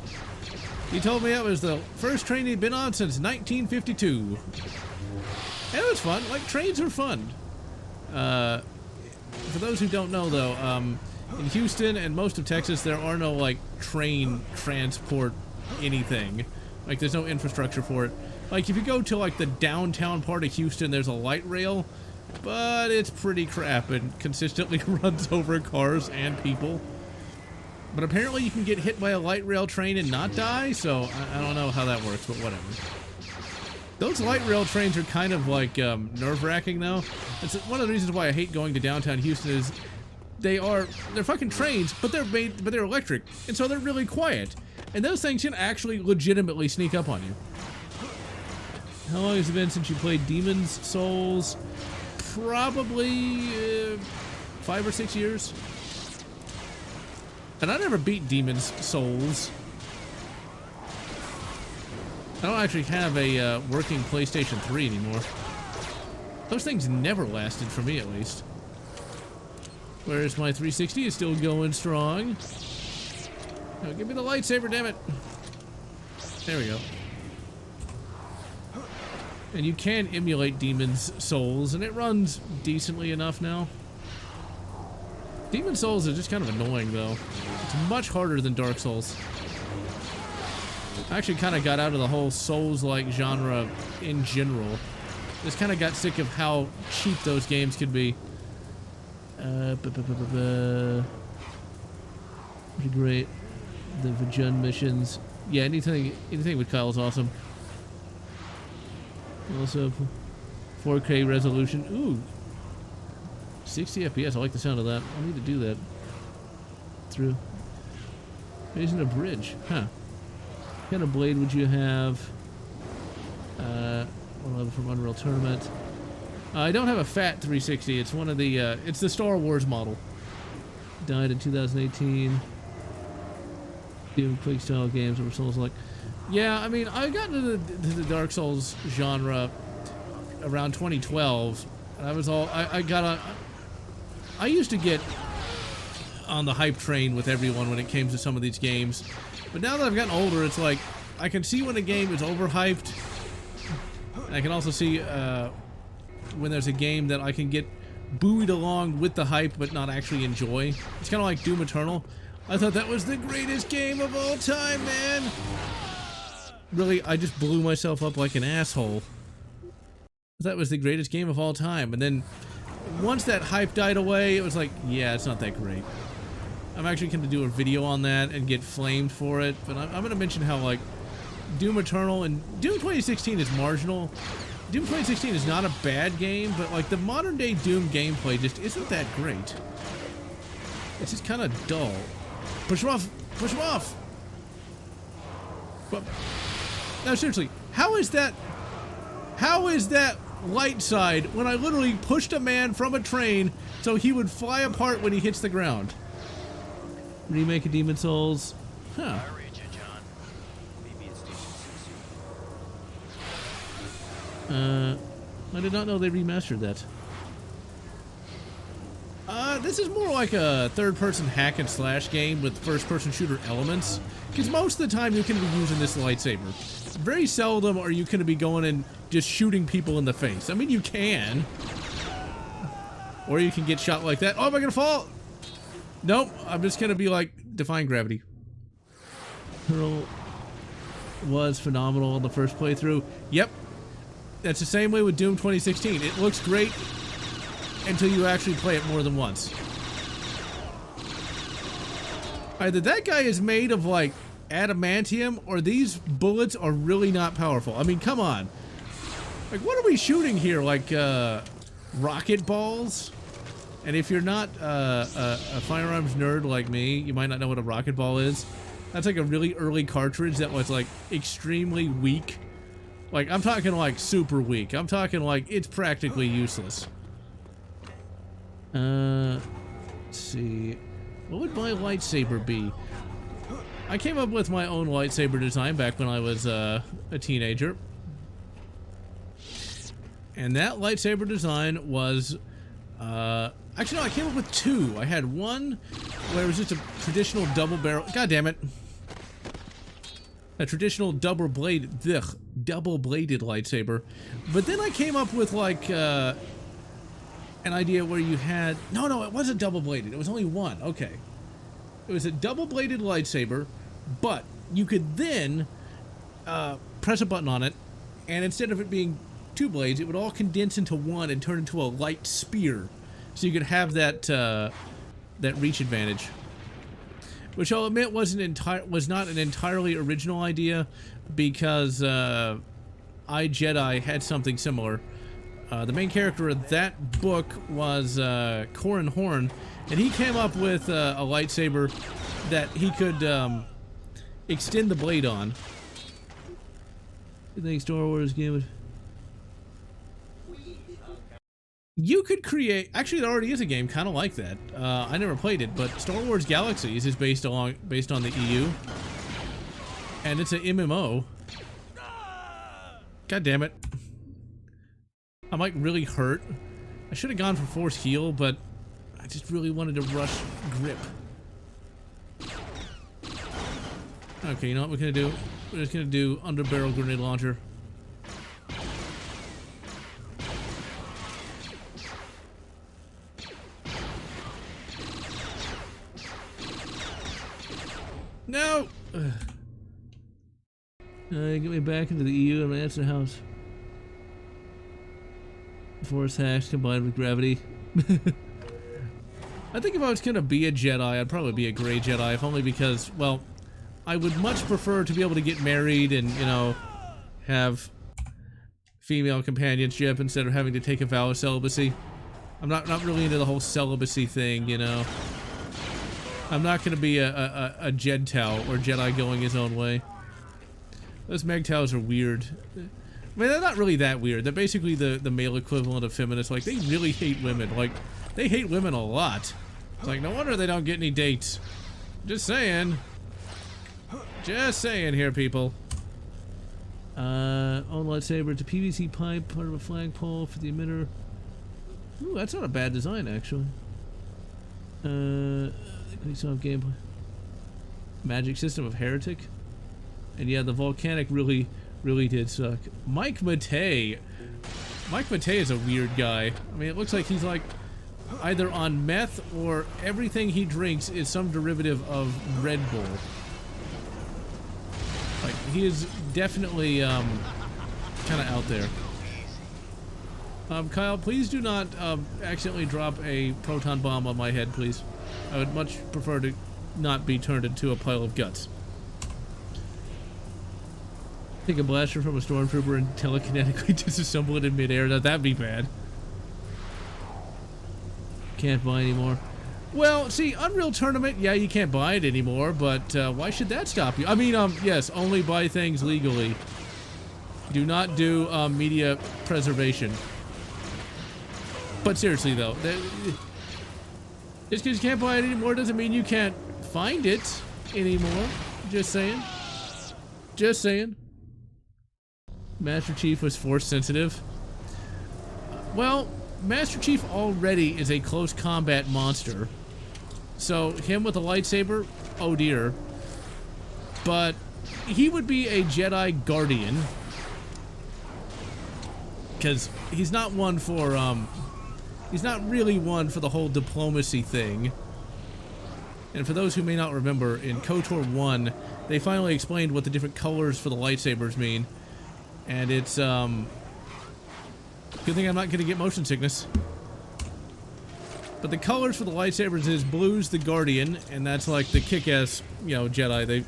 He told me it was the first train he'd been on since 1952. And it was fun. Like, trains are fun. For those who don't know, though, in Houston and most of Texas, there are no, like, train transport anything. Like, there's no infrastructure for it. Like, if you go to, like, the downtown part of Houston, there's a light rail, but it's pretty crap and consistently runs over cars and people. But apparently you can get hit by a light rail train and not die, so I don't know how that works, but whatever. Those light rail trains are kind of like nerve-wracking, though. It's one of the reasons why I hate going to downtown Houston is they're fucking trains, but they're electric, and so they're really quiet. And those things can actually legitimately sneak up on you. How long has it been since you played Demon's Souls? Probably 5 or 6 years. And I never beat Demon's Souls. I don't actually have a working PlayStation 3 anymore. Those things never lasted for me, at least. Whereas my 360 is still going strong. Oh, give me the lightsaber, damn it. There we go. And you can emulate Demon's Souls, and it runs decently enough now. Demon's Souls is just kind of annoying, though. It's much harder than Dark Souls. I actually kind of got out of the whole Souls-like genre in general. Just kind of got sick of how cheap those games could be. Pretty great. The Vajun missions. Yeah, anything with Kyle is awesome. Also, 4K resolution. Ooh. 60 FPS. I like the sound of that. I need to do that. Through. Raising a bridge. Huh. What kind of blade would you have? 111 from Unreal Tournament. I don't have a fat 360. It's one of the, it's the Star Wars model. Died in 2018. Doing quick style games over Souls like. Yeah, I mean, I got into the Dark Souls genre around 2012. I was all, I used to get on the hype train with everyone when it came to some of these games. But now that I've gotten older, it's like, I can see when a game is overhyped. And I can also see when there's a game that I can get buoyed along with the hype but not actually enjoy. It's kind of like Doom Eternal. I thought that was the greatest game of all time, man. Really, I just blew myself up like an asshole. That was the greatest game of all time. And then once that hype died away, it was like, yeah, it's not that great. I'm actually going to do a video on that and get flamed for it. But I'm going to mention how, like, Doom Eternal and Doom 2016 is marginal. Doom 2016 is not a bad game, but, like, the modern day Doom gameplay just isn't that great. It's just kind of dull. Push him off! Push him off! But, now, seriously, how is that light side when I literally pushed a man from a train so he would fly apart when he hits the ground? Remake of Demon Souls. Huh. I did not know they remastered that. This is more like a third-person hack-and-slash game with first-person shooter elements, because most of the time you're going to be using this lightsaber. Very seldom are you going to be going and just shooting people in the face. I mean, you can. Or you can get shot like that. Oh, am I going to fall? Nope, I'm just going to be like, defying gravity. Hurl was phenomenal in the first playthrough. Yep. That's the same way with Doom 2016. It looks great until you actually play it more than once. Either that guy is made of, like, adamantium, or these bullets are really not powerful. I mean, come on. Like, what are we shooting here? Like, rocket balls? And if you're not a firearms nerd like me, you might not know what a rocket ball is. That's like a really early cartridge that was, like, extremely weak. Like, I'm talking, like, super weak. I'm talking, like, it's practically useless. Let's see. What would my lightsaber be? I came up with my own lightsaber design back when I was a teenager. And that lightsaber design was, actually, no, I came up with two. I had one where it was just a traditional double barrel. God damn it. A traditional double-bladed lightsaber. But then I came up with, like, an idea where you had... No, it wasn't double-bladed. It was only one. Okay. It was a double-bladed lightsaber, but you could then press a button on it, and instead of it being two blades, it would all condense into one and turn into a light spear. So you could have that that reach advantage. Which I'll admit was not an entirely original idea, because Jedi had something similar. The main character of that book was Corran Horn, and he came up with a lightsaber that he could extend the blade on. I think Star Wars game would... You could create... Actually, there already is a game kind of like that. I never played it, but Star Wars Galaxies is based on the EU. And it's an MMO. God damn it. I'm like really hurt. I should have gone for Force Heal, but I just really wanted to rush grip. Okay, you know what we're gonna do? We're just gonna do underbarrel grenade launcher. No! Get me back into the EU and my answer house. Force hacks combined with gravity. I think if I was gonna be a Jedi, I'd probably be a gray Jedi, if only because, well, I would much prefer to be able to get married and, you know, have female companionship instead of having to take a vow of celibacy. I'm not really into the whole celibacy thing, you know. I'm not gonna be a Jedtau or Jedi going his own way. Those Megtaus are weird. I mean, they're not really that weird. They're basically the male equivalent of feminists. Like, they really hate women. Like, they hate women a lot. It's like, no wonder they don't get any dates. Just saying. Just saying here, people. Own lightsaber. It's a PVC pipe, part of a flagpole for the emitter. Ooh, that's not a bad design, actually. Gameplay. Magic system of Heretic. And yeah, the volcanic really did suck. Mike Matei. Mike Matei is a weird guy. I mean, it looks like he's like either on meth or everything he drinks is some derivative of Red Bull. Like, he is definitely kind of out there. Kyle, please do not accidentally drop a proton bomb on my head, please. I would much prefer to not be turned into a pile of guts. Take a blaster from a stormtrooper and telekinetically disassemble it in midair. That'd be bad. Can't buy anymore. Well, see, Unreal Tournament, yeah, you can't buy it anymore, but why should that stop you? I mean, yes, only buy things legally. Do not do media preservation. But seriously, though, just because you can't buy it anymore doesn't mean you can't find it anymore. Just saying. Just saying. Master Chief was force sensitive. Well, Master Chief already is a close combat monster. So, him with a lightsaber, oh dear. But he would be a Jedi Guardian. Because he's not one for, he's not really one for the whole diplomacy thing. And for those who may not remember, in KOTOR 1, they finally explained what the different colors for the lightsabers mean. And it's, good thing I'm not going to get motion sickness. But the colors for the lightsabers is blue's the Guardian, and that's like the kick-ass, you know, Jedi. They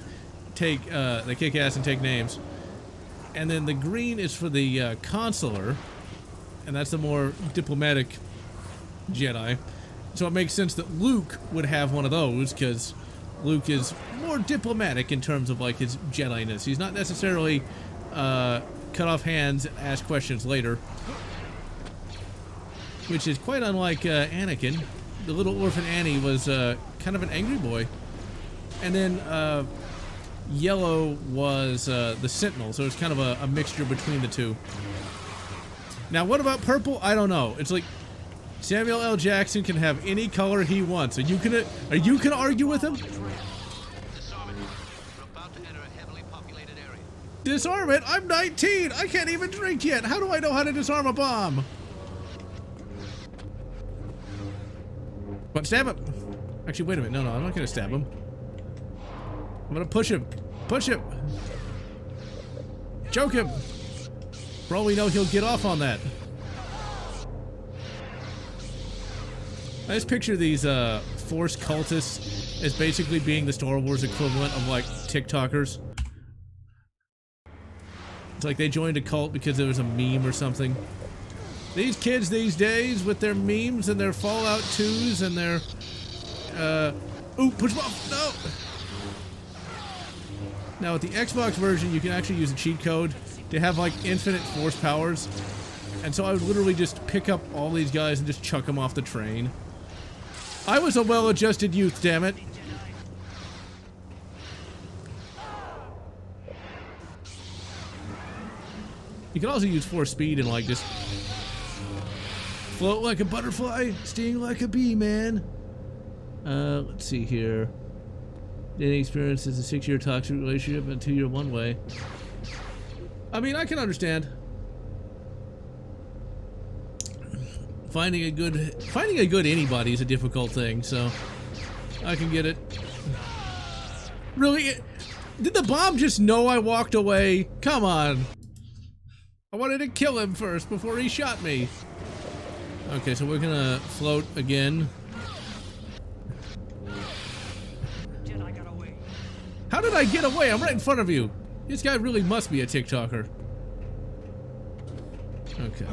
take, they kick ass and take names. And then the green is for the consular, and that's the more diplomatic Jedi. So it makes sense that Luke would have one of those, because Luke is more diplomatic in terms of like his Jedi-ness. He's not necessarily cut off hands and ask questions later, which is quite unlike Anakin. The little orphan Annie was kind of an angry boy. And then yellow was the Sentinel, so it's kind of a mixture between the two. Now, what about purple? I don't know. It's like Samuel L. Jackson can have any color he wants. Are you gonna argue with him? Disarm it? I'm 19! I can't even drink yet! How do I know how to disarm a bomb? What, stab him? Actually, wait a minute. No, I'm not gonna stab him. I'm gonna push him. Push him! Choke him! For all we know, he'll get off on that. I just picture these Force cultists as basically being the Star Wars equivalent of like TikTokers. It's like they joined a cult because there was a meme or something. These kids these days with their memes and their Fallout 2s and their ooh, push them off! No! Now with the Xbox version you can actually use a cheat code to have like infinite force powers. And so I would literally just pick up all these guys and just chuck them off the train. I was a well-adjusted youth, damn it. You can also use force speed and like just float like a butterfly, sting like a bee, man. Let's see here. Dating experience is a 6-year toxic relationship and a 2-year one-way. I mean, I can understand. Finding a good anybody is a difficult thing, so I can get it. Really? Did the bomb just know I walked away? Come on. I wanted to kill him first before he shot me. Okay, so we're gonna float again. How did I get away? I'm right in front of you. This guy really must be a TikToker. Okay.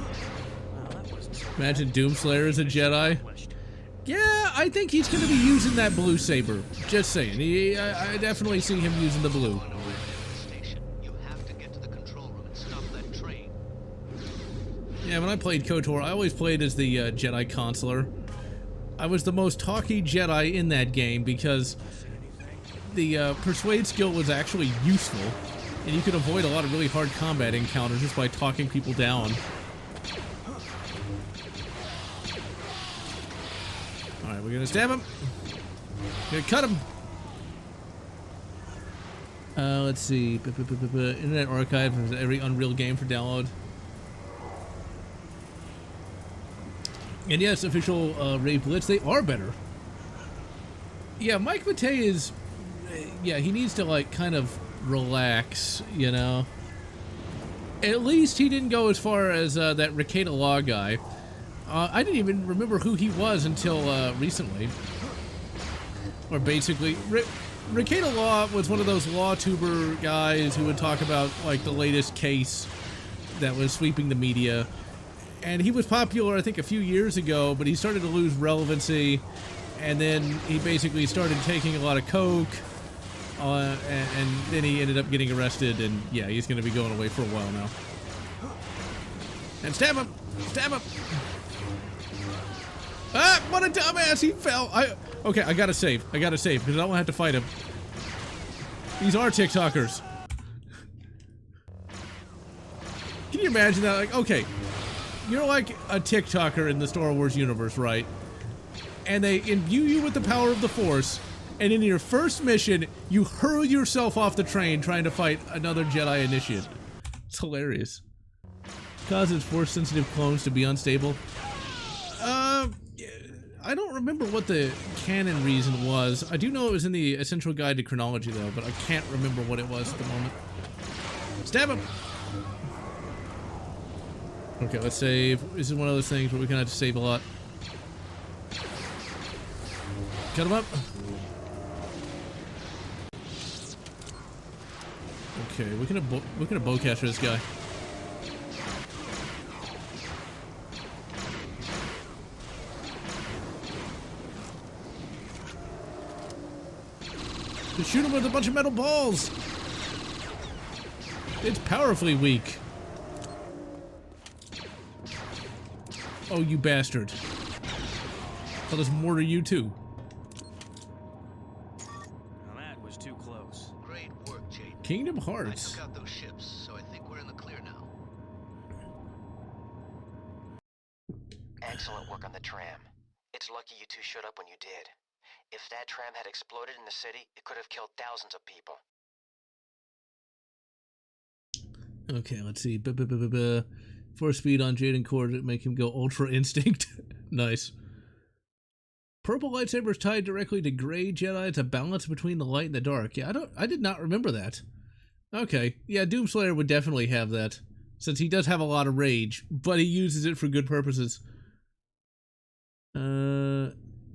Imagine Doomslayer as a Jedi. Yeah, I think he's gonna be using that blue saber. Just saying. I definitely see him using the blue. Yeah, when I played KOTOR, I always played as the Jedi Consular. I was the most talky Jedi in that game because the persuade skill was actually useful, and you could avoid a lot of really hard combat encounters just by talking people down. Alright, we're gonna stab him. We're gonna cut him. Let's see. Internet Archive has every Unreal game for download. And yes, official Rave Blitz, they are better. Yeah, Mike Matei is... yeah, he needs to, like, kind of relax, you know? At least he didn't go as far as that Rekieta Law guy. I didn't even remember who he was until recently. Or basically... Rekieta Law was one of those law tuber guys who would talk about, like, the latest case that was sweeping the media. And he was popular, I think, a few years ago, but he started to lose relevancy. And then he basically started taking a lot of coke. And then he ended up getting arrested. And, yeah, he's going to be going away for a while now. And stab him! Stab him! Ah, what a dumbass! He fell! Okay, I gotta save. I gotta save, because I don't have to fight him. These are TikTokers. Can you imagine that? Like, okay, you're like a TikToker in the Star Wars universe, right? And they imbue you with the power of the Force, and in your first mission, you hurl yourself off the train trying to fight another Jedi Initiate. It's hilarious. Causes Force-sensitive clones to be unstable. I don't remember what the canon reason was. I do know it was in the Essential Guide to Chronology, though, but I can't remember what it was at the moment. Stab him! Okay, let's save. This is one of those things where we're gonna have to save a lot. Cut him up. Okay, we're gonna bowcaster this guy. Just shoot him with a bunch of metal balls! It's powerfully weak. Oh, you bastard. I'll just mortar you too. Now that was too close. Great work, Jaden. Kingdom I Hearts. took out those ships, so I think we're in the clear now. Excellent work on the tram. It's lucky you two showed up when you did. If that tram had exploded in the city, it could have killed thousands of people. Okay, let's see. Force speed on Jaden Core to make him go Ultra Instinct. Nice. Purple lightsaber is tied directly to gray Jedi. It's a balance between the light and the dark. Yeah, I did not remember that. Okay. Yeah, Doomslayer would definitely have that, since he does have a lot of rage, but he uses it for good purposes.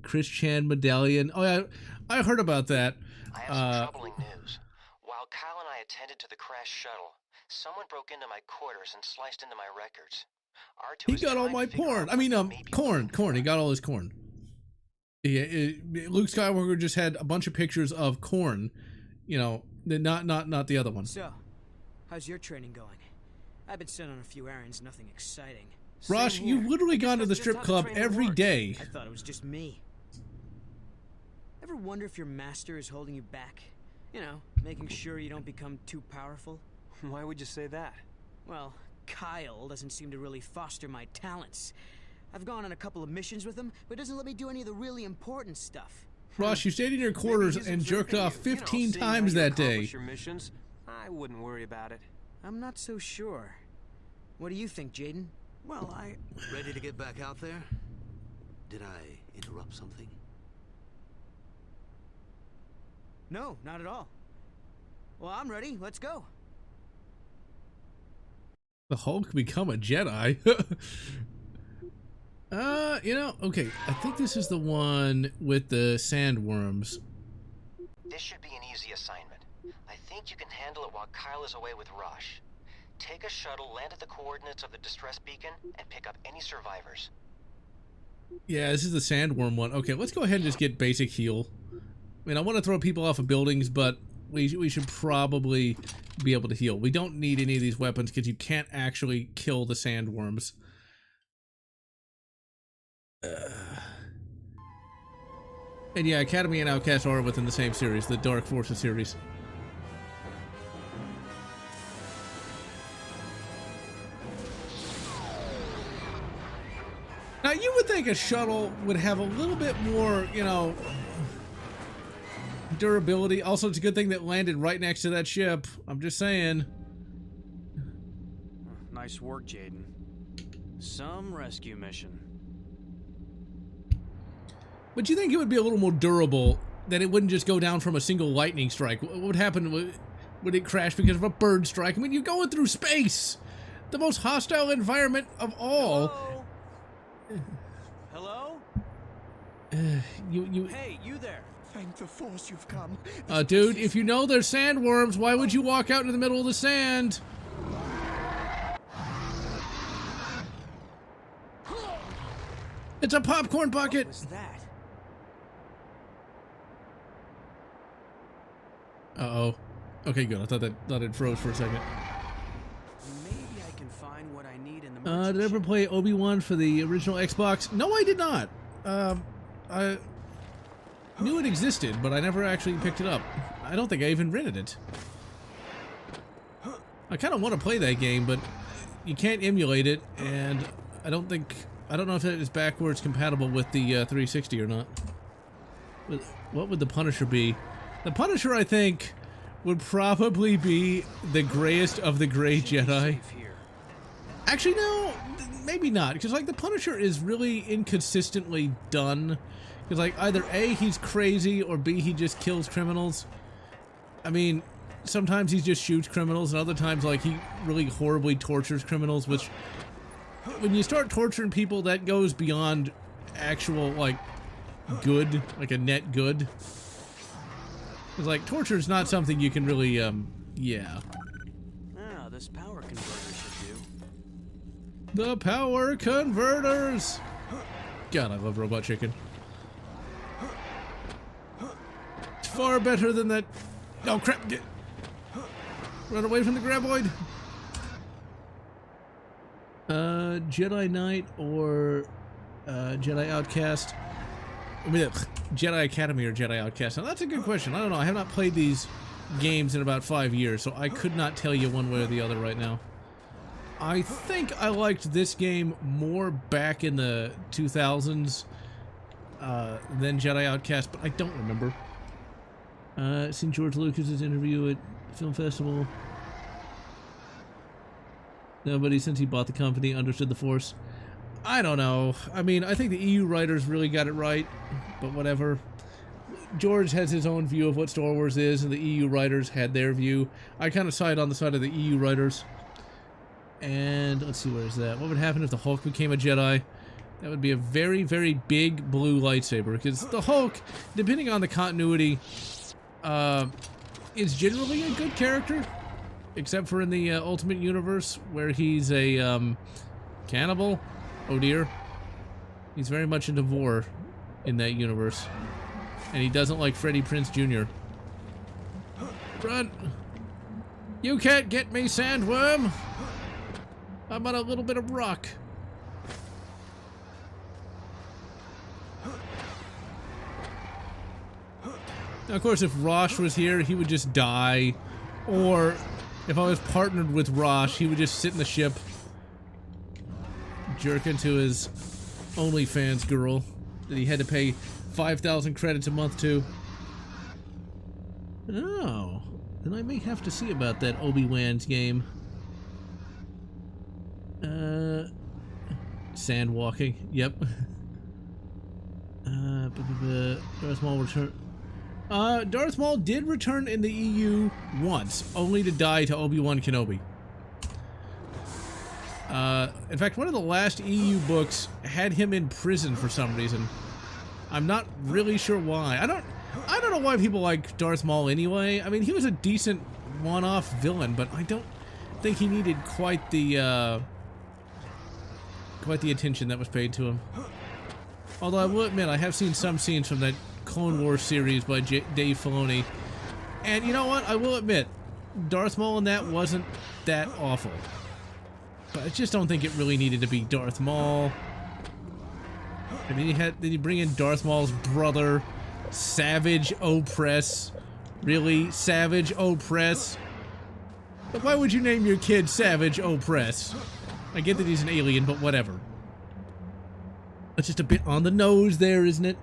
Chris Chan medallion. Oh yeah, I heard about that. I have some troubling news. While Kyle and I attended to the crash shuttle, someone broke into my quarters and sliced into my records. R2 He is got all trying my to figure porn. out I mean, what may be corn. He got all his corn. Yeah, Luke Skywalker just had a bunch of pictures of corn. You know, not the other one. So, how's your training going? I've been sent on a few errands, nothing exciting. Rosh, you've literally gone to the strip club every day. I thought it was just me. Ever wonder if your master is holding you back? You know, making sure you don't become too powerful? Why would you say that? Well, Kyle doesn't seem to really foster my talents. I've gone on a couple of missions with him, but doesn't let me do any of the really important stuff. Rosh, you stayed in your quarters and jerked off 15 times that day. Your missions, I wouldn't worry about it. I'm not so sure. What do you think, Jaden? Well, Ready to get back out there? Did I interrupt something? No, not at all. Well, I'm ready. Let's go. The Hulk become a Jedi? You know, okay, I think this is the one with the sandworms. This should be an easy assignment. I think you can handle it while Kyle is away with Rosh. Take a shuttle, land at the coordinates of the distress beacon, and pick up any survivors. Yeah, this is the sandworm one. Okay, let's go ahead and just get basic heal. I mean, I want to throw people off of buildings, but we should probably be able to heal. We don't need any of these weapons because you can't actually kill the sandworms. And yeah, Academy and Outcast are within the same series, the Dark Forces series. Now, you would think a shuttle would have a little bit more, you know, durability. Also, it's a good thing that landed right next to that ship. I'm just saying. nice work, Jaden. Some rescue mission. But you think it would be a little more durable, that it wouldn't just go down from a single lightning strike? What would happen? Would it crash because of a bird strike? I mean, you're going through space! The most hostile environment of all. Hello? You Hey, you there. Thank the Force you've come. dude, if you know there's sandworms, why would you walk out into the middle of the sand? It's a popcorn bucket! What was that? Uh-oh. Okay, good. I thought it froze for a second. Maybe I can find what I need in the Did I ever play Obi-Wan for the original Xbox? No, I did not. I knew it existed, but I never actually picked it up. I don't think I even rented it. I kind of want to play that game, but you can't emulate it, and I don't know if it is backwards compatible with the 360 or not. What would the Punisher be? The Punisher, I think, would probably be the grayest of the gray Jedi. Actually, no, maybe not, because like the Punisher is really inconsistently done. Because like either A, he's crazy, or B, he just kills criminals. I mean, sometimes he just shoots criminals, and other times like he really horribly tortures criminals, which when you start torturing people, that goes beyond actual like good, like a net good. Because like torture is not something you can really yeah. Ah, this power converter should do. The power converters! God, I love Robot Chicken. It's far better than that. Oh crap! Run away from the graboid! Jedi Knight or Jedi Outcast? I mean, Jedi Academy or Jedi Outcast? Now that's a good question. I don't know. I have not played these games in about 5 years, so I could not tell you one way or the other right now. I think I liked this game more back in the 2000s than Jedi Outcast, but I don't remember. Seen George Lucas's interview at Film Festival. Nobody since he bought the company understood the Force. I don't know. I mean, I think the EU writers really got it right, but whatever. George has his own view of what Star Wars is, and the EU writers had their view. I kind of side on the side of the EU writers. And let's see, where's that? What would happen if the Hulk became a Jedi? That would be a very, very big blue lightsaber, because the Hulk, depending on the continuity, is generally a good character, except for in the Ultimate Universe, where he's a cannibal. Oh dear. He's very much into war in that universe. And he doesn't like Freddie Prinze Jr. Run! You can't get me, sandworm! How about a little bit of rock? Now, of course, if Rosh was here, he would just die. Or, if I was partnered with Rosh, he would just sit in the ship, jerk into his OnlyFans girl that he had to pay 5,000 credits a month to. Oh, then I may have to see about that Obi-Wan's game. Sand walking. Yep. Darth Maul return. Darth Maul did return in the EU once, only to die to Obi-Wan Kenobi. In fact, one of the last EU books had him in prison for some reason. I'm not really sure why. I don't know why people like Darth Maul anyway. I mean, he was a decent one-off villain, but I don't think he needed quite the attention that was paid to him. Although I will admit, I have seen some scenes from that Clone Wars series by Dave Filoni, and you know what? I will admit, Darth Maul in that wasn't that awful. But I just don't think it really needed to be Darth Maul. I mean, did he bring in Darth Maul's brother, Savage Opress? Really? Savage Opress? But why would you name your kid Savage Opress? I get that he's an alien, but whatever. That's just a bit on the nose there, isn't it?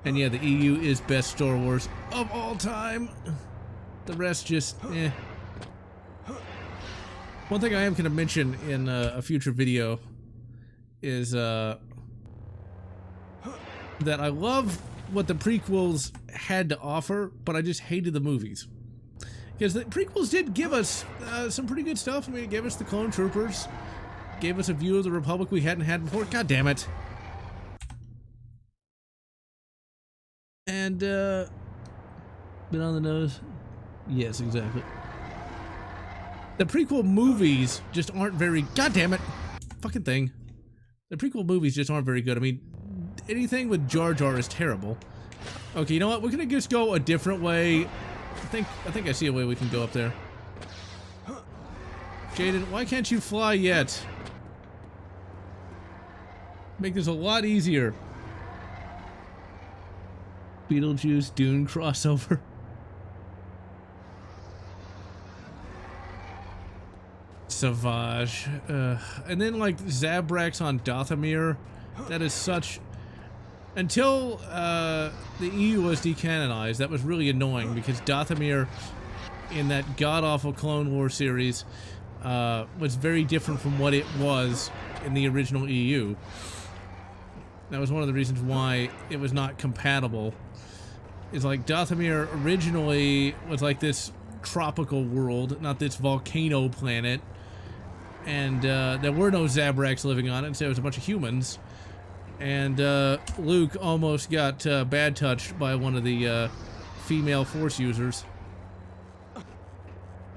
And yeah, the EU is best Star Wars of all time. The rest just, eh. One thing I am going to mention in a future video is that I love what the prequels had to offer, but I just hated the movies. Because the prequels did give us some pretty good stuff. I mean, it gave us the clone troopers, gave us a view of the Republic we hadn't had before. God damn it. And, bit on the nose? Yes, exactly. The prequel movies just aren't very... God damn it. Fucking thing. The prequel movies just aren't very good. I mean, anything with Jar Jar is terrible. Okay, you know what? We're gonna just go a different way. I think I see a way we can go up there. Jaden, why can't you fly yet? Make this a lot easier. Beetlejuice Dune crossover. Savage. And then like Zabrax on Dathomir. That is such... Until the EU was decanonized, that was really annoying because Dathomir in that god-awful Clone War series was very different from what it was in the original EU. That was one of the reasons why it was not compatible. Is like Dathomir originally was like this tropical world, not this volcano planet, and there were no Zabrax living on it, instead it was a bunch of humans. And Luke almost got bad touched by one of the female Force users.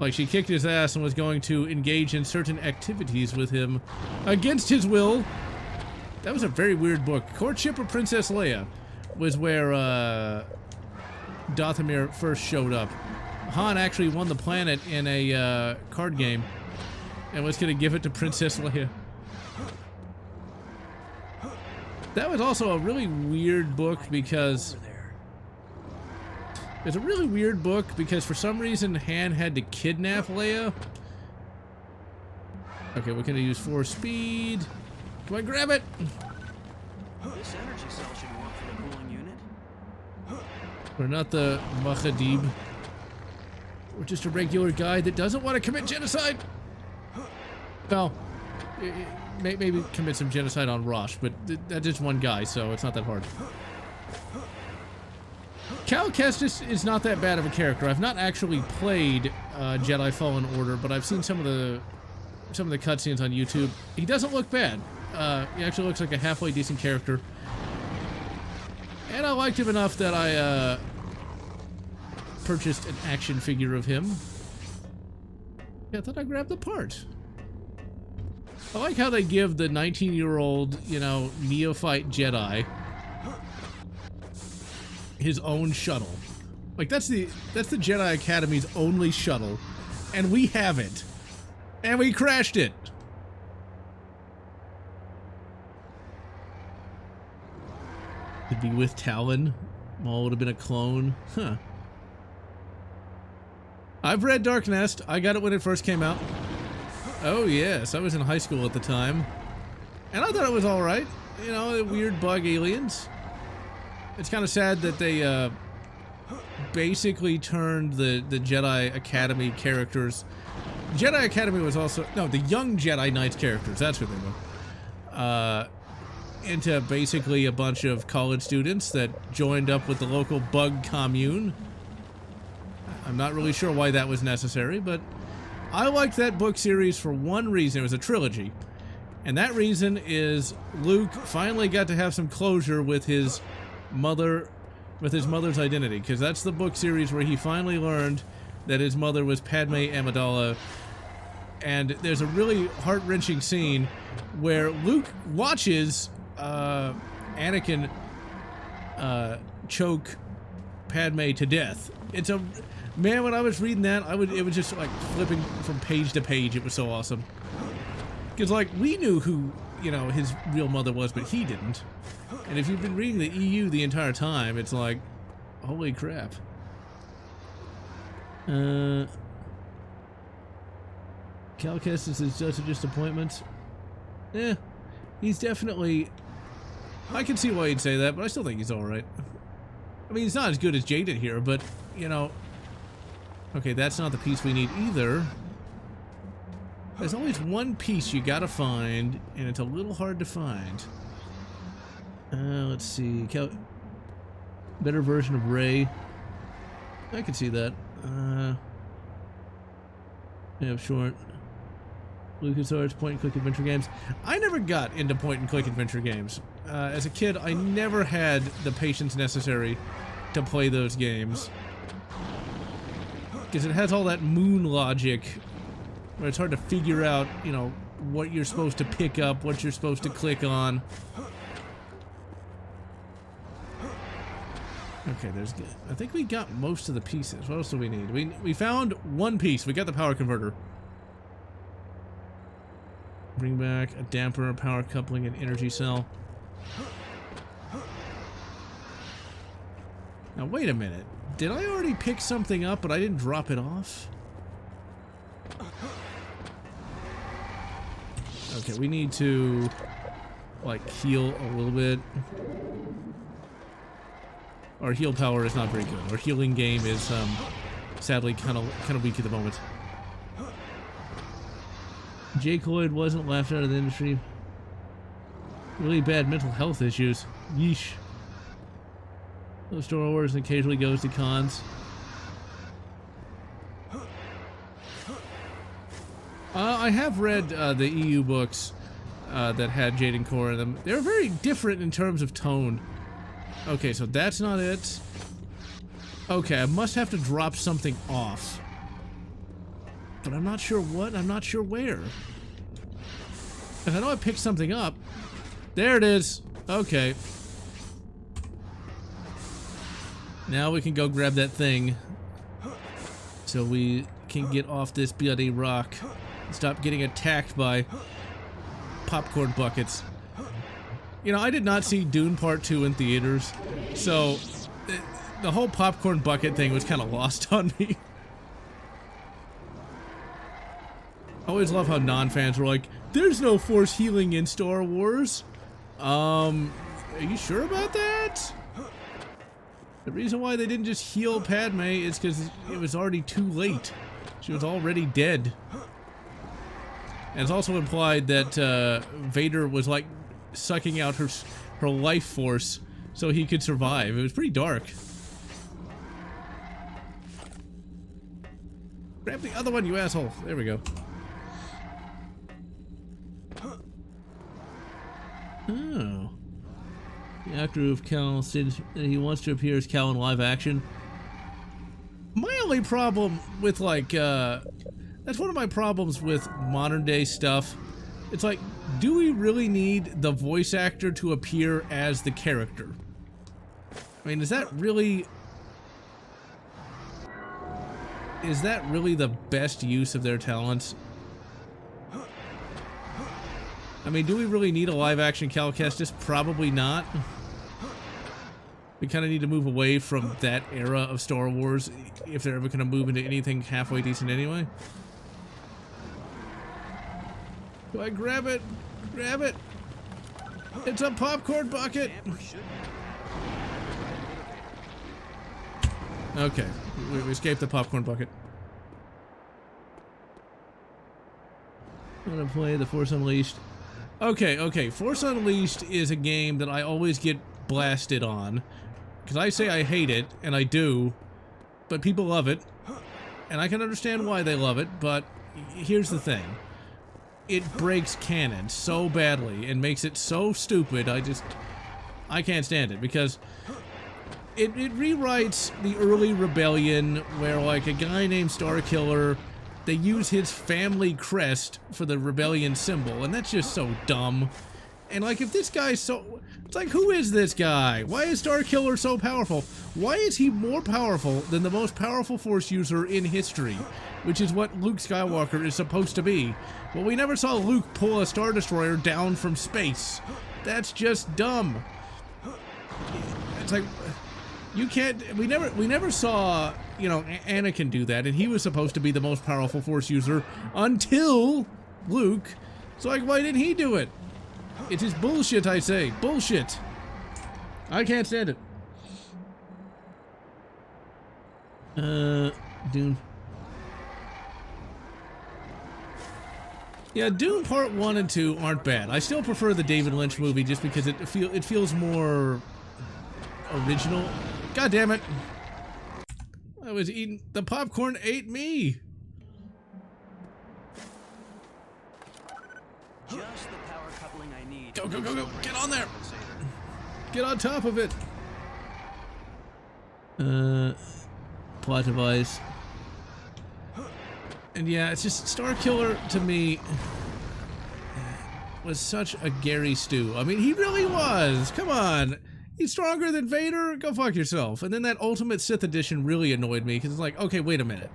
Like, she kicked his ass and was going to engage in certain activities with him against his will. That was a very weird book. Courtship of Princess Leia was where Dathomir first showed up. Han actually won the planet in a card game and was going to give it to Princess Leia. That was also a really weird book because... It's a really weird book because for some reason Han had to kidnap Leia. Okay, we're gonna use Force speed. Come on, grab it! This energy cell should work for the cooling unit. We're not the Mahadib. We're just a regular guy that doesn't want to commit genocide. Well, maybe commit some genocide on Rosh, but that's just one guy, so it's not that hard. Cal Kestis is not that bad of a character. I've not actually played Jedi Fallen Order, but I've seen some of the cutscenes on YouTube. He doesn't look bad. He actually looks like a halfway decent character. And I liked him enough that I purchased an action figure of him. Yeah, I thought I grabbed the part. I like how they give the 19-year-old, you know, neophyte Jedi his own shuttle. Like, that's the Jedi Academy's only shuttle, and we have it. And we crashed it. Could be with Talon. Maul would have been a clone. Huh. I've read Dark Nest. I got it when it first came out. Oh yes, I was in high school at the time. And I thought it was alright. You know, weird bug aliens. It's kind of sad that they basically turned the Jedi Academy characters... Jedi Academy was also... No, the young Jedi Knights characters, that's what they were. Into basically a bunch of college students that joined up with the local bug commune. I'm not really sure why that was necessary, but I liked that book series for one reason. It was a trilogy. And that reason is Luke finally got to have some closure with his mother's identity, because that's the book series where he finally learned that his mother was Padme Amidala. And there's a really heart-wrenching scene where Luke watches Anakin choke Padme to death. It's a... Man, when I was reading that, it was just like flipping from page to page. It was so awesome. Because, like, we knew who, you know, his real mother was, but he didn't. And if you've been reading the EU the entire time, it's like, holy crap. Cal Kestis is such a disappointment. Eh, he's definitely... I can see why you'd say that, but I still think he's alright. I mean, he's not as good as Jaden here, but, you know... Okay, that's not the piece we need either. There's always one piece you gotta find, and it's a little hard to find. Let's see. Better version of Rey. I can see that. Yeah, short. LucasArts point-and-click adventure games. I never got into point-and-click adventure games. As a kid, I never had the patience necessary to play those games. Because it has all that moon logic where it's hard to figure out, you know, what you're supposed to pick up, what you're supposed to click on. Okay, I think we got most of the pieces. What else do we need? We found one piece. We got the power converter. Bring back a damper, power coupling, and energy cell. Now wait a minute. Did I already pick something up but I didn't drop it off? Okay, we need to like heal a little bit. Our heal power is not very good. Our healing game is sadly kind of weak at the moment. Jake Lloyd wasn't laughed out of the industry. Really bad mental health issues. Yeesh. Those Star Wars and occasionally goes to cons. I have read the EU books that had Jade and Core in them. They're very different in terms of tone. Okay, so that's not it. Okay, I must have to drop something off. But I'm not sure what, I'm not sure where. And I know I picked something up. There it is. Okay. Now we can go grab that thing. So we can get off this bloody rock. And stop getting attacked by popcorn buckets. You know, I did not see Dune Part 2 in theaters. So the whole popcorn bucket thing was kind of lost on me. I always love how non-fans were like, there's no force healing in Star Wars. Are you sure about that? The reason why they didn't just heal Padme is because it was already too late. She was already dead. And it's also implied that Vader was like sucking out her life force so he could survive. It was pretty dark. Grab the other one, you asshole. There we go. Oh. The actor of Cal stated that he wants to appear as Cal in live action. My only problem with like, that's one of my problems with modern day stuff. It's like, do we really need the voice actor to appear as the character? I mean, is that really the best use of their talents? I mean, do we really need a live-action Cal Kestis? Probably not. We kind of need to move away from that era of Star Wars if they're ever going to move into anything halfway decent anyway. Do I grab it? Grab it! It's a popcorn bucket! Okay, we escaped the popcorn bucket. I'm gonna play The Force Unleashed. Okay, Force Unleashed is a game that I always get blasted on. Because I say I hate it, and I do, but people love it. And I can understand why they love it, but here's the thing. It breaks canon so badly and makes it so stupid, I can't stand it. Because it rewrites the early Rebellion where like a guy named Starkiller, they use his family crest for the Rebellion symbol, and that's just so dumb. And like, if this guy's so... It's like, who is this guy? Why is Starkiller so powerful? Why is he more powerful than the most powerful Force user in history? Which is what Luke Skywalker is supposed to be. Well, we never saw Luke pull a Star Destroyer down from space. That's just dumb. It's like... You can't... We never saw, you know, Anakin do that, and he was supposed to be the most powerful Force user until Luke. So, like, why didn't he do it? It is bullshit, I say. Bullshit. I can't stand it. Dune. Yeah, Doom Part 1 and 2 aren't bad. I still prefer the David Lynch movie just because it feels more original. God damn it. I was eating... The popcorn ate me. Just the power coupling I need. Go, go, go, go. Get on there. Get on top of it. Plot device. And yeah, it's just Star Killer to me was such a Gary Stu. I mean, he really was. Come on. He's stronger than Vader? Go fuck yourself. And then that Ultimate Sith Edition really annoyed me because it's like, okay, wait a minute.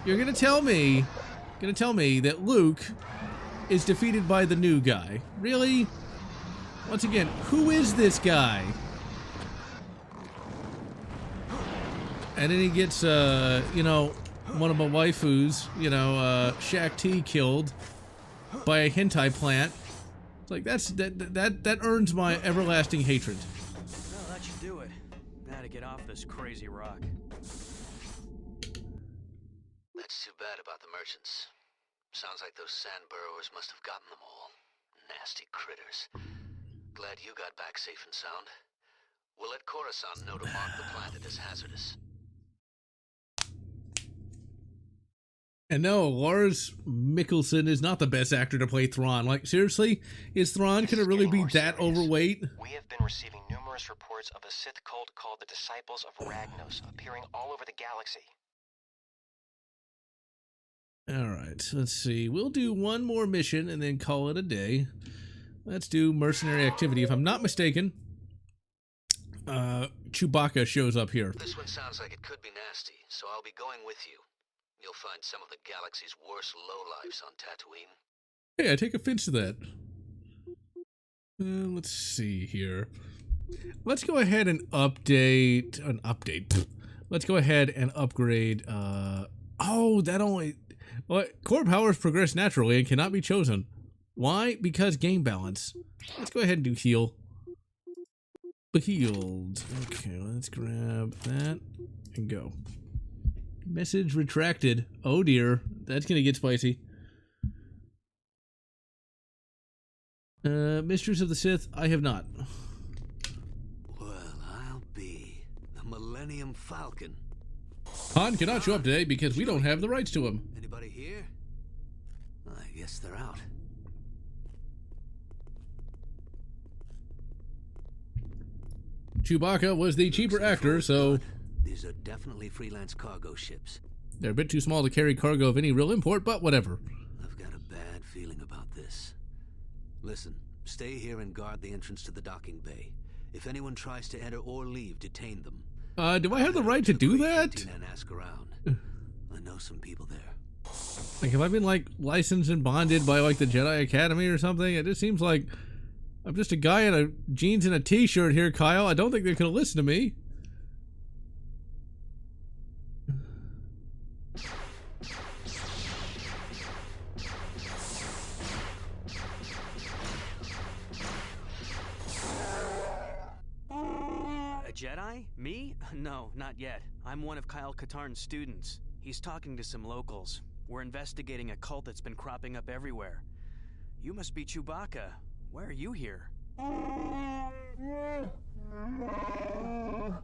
You're gonna tell me that Luke is defeated by the new guy. Really? Once again, who is this guy? And then he gets, you know, one of my waifus, you know, Shaq T killed by a hentai plant. It's like, that earns my everlasting hatred. Well, that should do it. Now to get off this crazy rock. That's too bad about the merchants. Sounds like those sand burrowers must have gotten them all. Nasty critters. Glad you got back safe and sound. We'll let Coruscant know to mark the planet as hazardous. And no, Lars Mikkelsen is not the best actor to play Thrawn. Like, seriously? Is Thrawn gonna really be that overweight? We have been receiving numerous reports of a Sith cult called the Disciples of Ragnos appearing all over the galaxy. Alright, let's see. We'll do one more mission and then call it a day. Let's do mercenary activity. If I'm not mistaken, Chewbacca shows up here. This one sounds like it could be nasty, so I'll be going with you. You'll find some of the galaxy's worst lowlifes on Tatooine. Hey, I take offense to that. Let's see here. Let's go ahead and update... Let's go ahead and upgrade... Oh, that only... Well, core powers progress naturally and cannot be chosen. Why? Because game balance. Let's go ahead and do heal. Healed. Okay, let's grab that and go. Message retracted. Oh dear. That's gonna get spicy. Mistress of the Sith, I have not. Well, I'll be the Millennium Falcon. Han cannot show up today because we don't have the rights to him. Anybody here? I guess they're out. Chewbacca was the cheaper actor, so... These are definitely freelance cargo ships. They're a bit too small to carry cargo of any real import, but whatever. I've got a bad feeling about this. Listen, stay here and guard the entrance to the docking bay. If anyone tries to enter or leave, detain them. Do I have the right to do that? And ask around. I know some people there. Like, have I been, like, licensed and bonded by, like, the Jedi Academy or something? It just seems like I'm just a guy in a jeans and a t-shirt here, Kyle. I don't think they're gonna listen to me. A Jedi? Me? No, not yet. I'm one of Kyle Katarn's students. He's talking to some locals. We're investigating a cult that's been cropping up everywhere. You must be Chewbacca. Why are you here?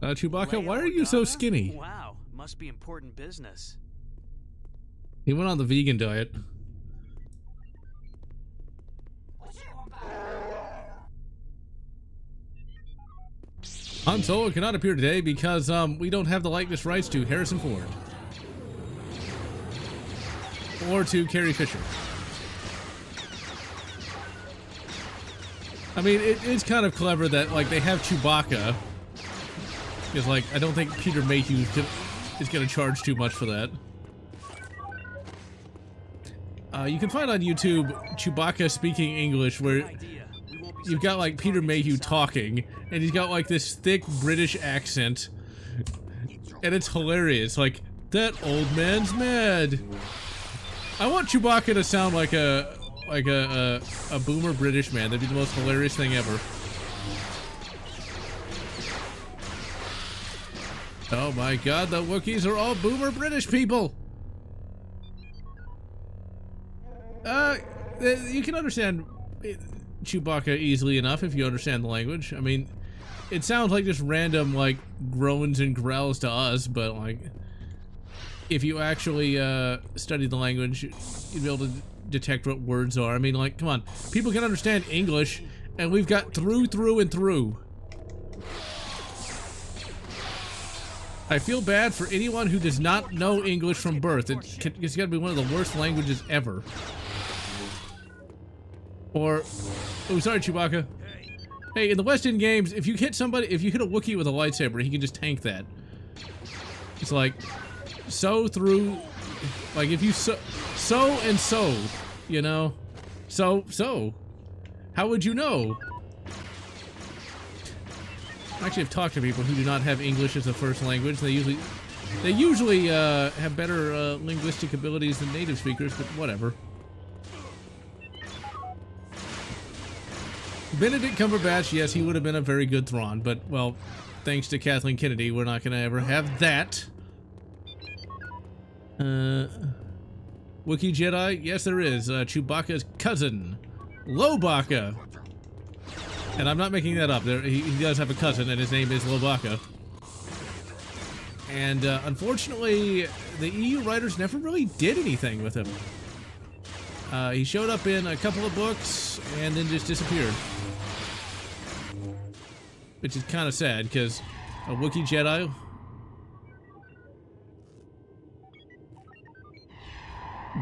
Chewbacca, why are you so skinny? Wow, must be important business. He went on the vegan diet. Han Solo cannot appear today because we don't have the likeness rights to Harrison Ford or to Carrie Fisher. I mean, it is kind of clever that, like, they have Chewbacca. Because, like, I don't think Peter Mayhew is going to charge too much for that. You can find on YouTube Chewbacca speaking English where you've got, like, Peter Mayhew talking, and he's got, like, this thick British accent. And it's hilarious. Like, that old man's mad. I want Chewbacca to sound like a boomer British man. That'd be the most hilarious thing ever. Oh my god, the Wookiees are all boomer British people! You can understand Chewbacca easily enough if you understand the language. I mean, it sounds like just random, like, groans and growls to us, but, like, if you actually study the language, you'd be able to detect what words are. I mean, like, come on. People can understand English, and we've got through, and through. I feel bad for anyone who does not know English from birth. It's got to be one of the worst languages ever. Or, oh, sorry, Chewbacca. Hey, in the West End games, if you hit a Wookiee with a lightsaber, he can just tank that. It's like, through, like if you so, you know? So. How would you know? Actually, I've talked to people who do not have English as a first language. They usually have better linguistic abilities than native speakers, but whatever. Benedict Cumberbatch, yes, he would have been a very good Thrawn, but, well, thanks to Kathleen Kennedy, we're not going to ever have that. Wookiee Jedi? Yes, there is. Chewbacca's cousin, Lobaka. And I'm not making that up. He does have a cousin, and his name is Lobaka. And, unfortunately, the EU writers never really did anything with him. He showed up in a couple of books, and then just disappeared. Which is kind of sad, because a Wookiee Jedi...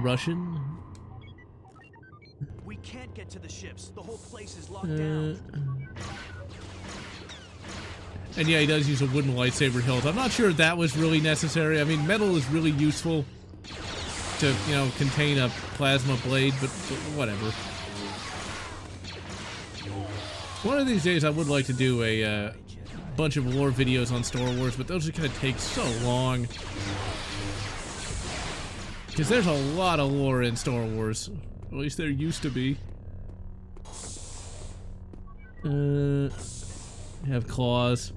Russian? We can't get to the ships. The whole place is locked down. And yeah, he does use a wooden lightsaber hilt. I'm not sure that was really necessary. I mean, metal is really useful to, you know, contain a plasma blade, but whatever. One of these days I would like to do a bunch of lore videos on Star Wars, but those are going to take so long. Because there's a lot of lore in Star Wars. At least there used to be. Have claws.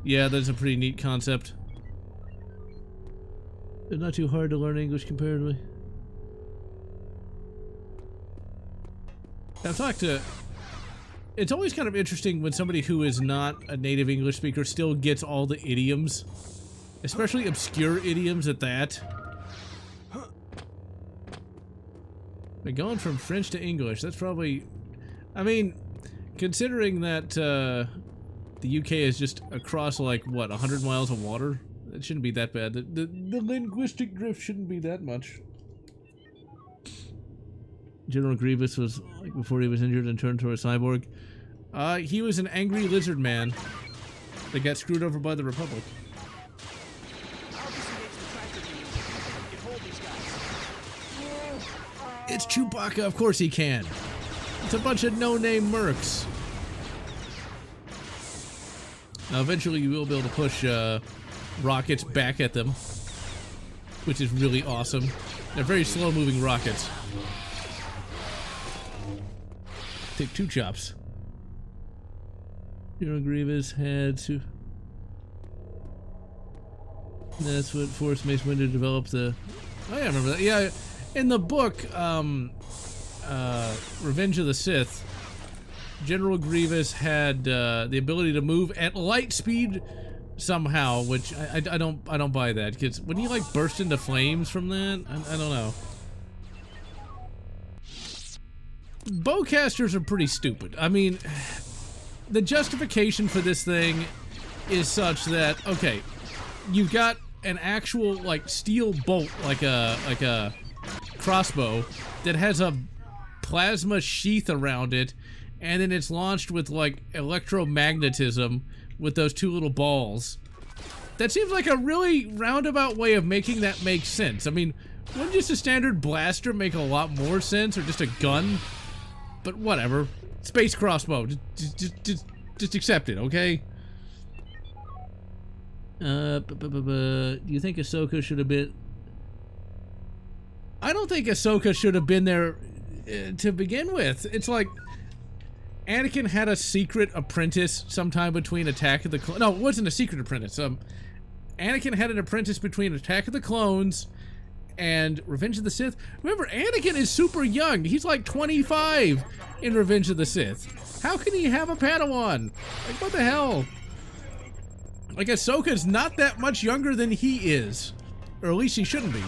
Yeah, that's a pretty neat concept. It's not too hard to learn English comparatively. I've talked to... It's always kind of interesting when somebody who is not a native English speaker still gets all the idioms. Especially obscure idioms at that. But going from French to English, that's probably... I mean, considering that the UK is just across, like, what, 100 miles of water? It shouldn't be that bad. The linguistic drift shouldn't be that much. General Grievous was, like, before he was injured and turned to a cyborg. He was an angry lizard man that got screwed over by the Republic. It's Chewbacca, of course he can. It's a bunch of no-name mercs. Now, eventually you will be able to push rockets back at them, which is really awesome. They're very slow-moving rockets. Take 2 chops. General Grievous had to... That's what forced Mace Windu to develop the... Oh, yeah, I remember that. Yeah, in the book, Revenge of the Sith, General Grievous had the ability to move at light speed somehow, which I don't buy that, because when you, like, burst into flames from that, I don't know. Bowcasters are pretty stupid. I mean, the justification for this thing is such that, okay, you've got an actual, like, steel bolt, like a crossbow that has a plasma sheath around it, and then it's launched with, like, electromagnetism with those 2 little balls. That seems like a really roundabout way of making that make sense. I mean, wouldn't just a standard blaster make a lot more sense, or just a gun? But whatever. Space crossbow. Just accept it, okay? Do you think Ahsoka should have been... I don't think Ahsoka should have been there to begin with. It's like... Anakin had a secret apprentice sometime between Attack of the Clones. No, it wasn't a secret apprentice. Anakin had an apprentice between Attack of the Clones and Revenge of the Sith. Remember, Anakin is super young. He's like 25 in Revenge of the Sith. How can he have a Padawan? Like, what the hell? Like, Ahsoka's not that much younger than he is. Or at least he shouldn't be.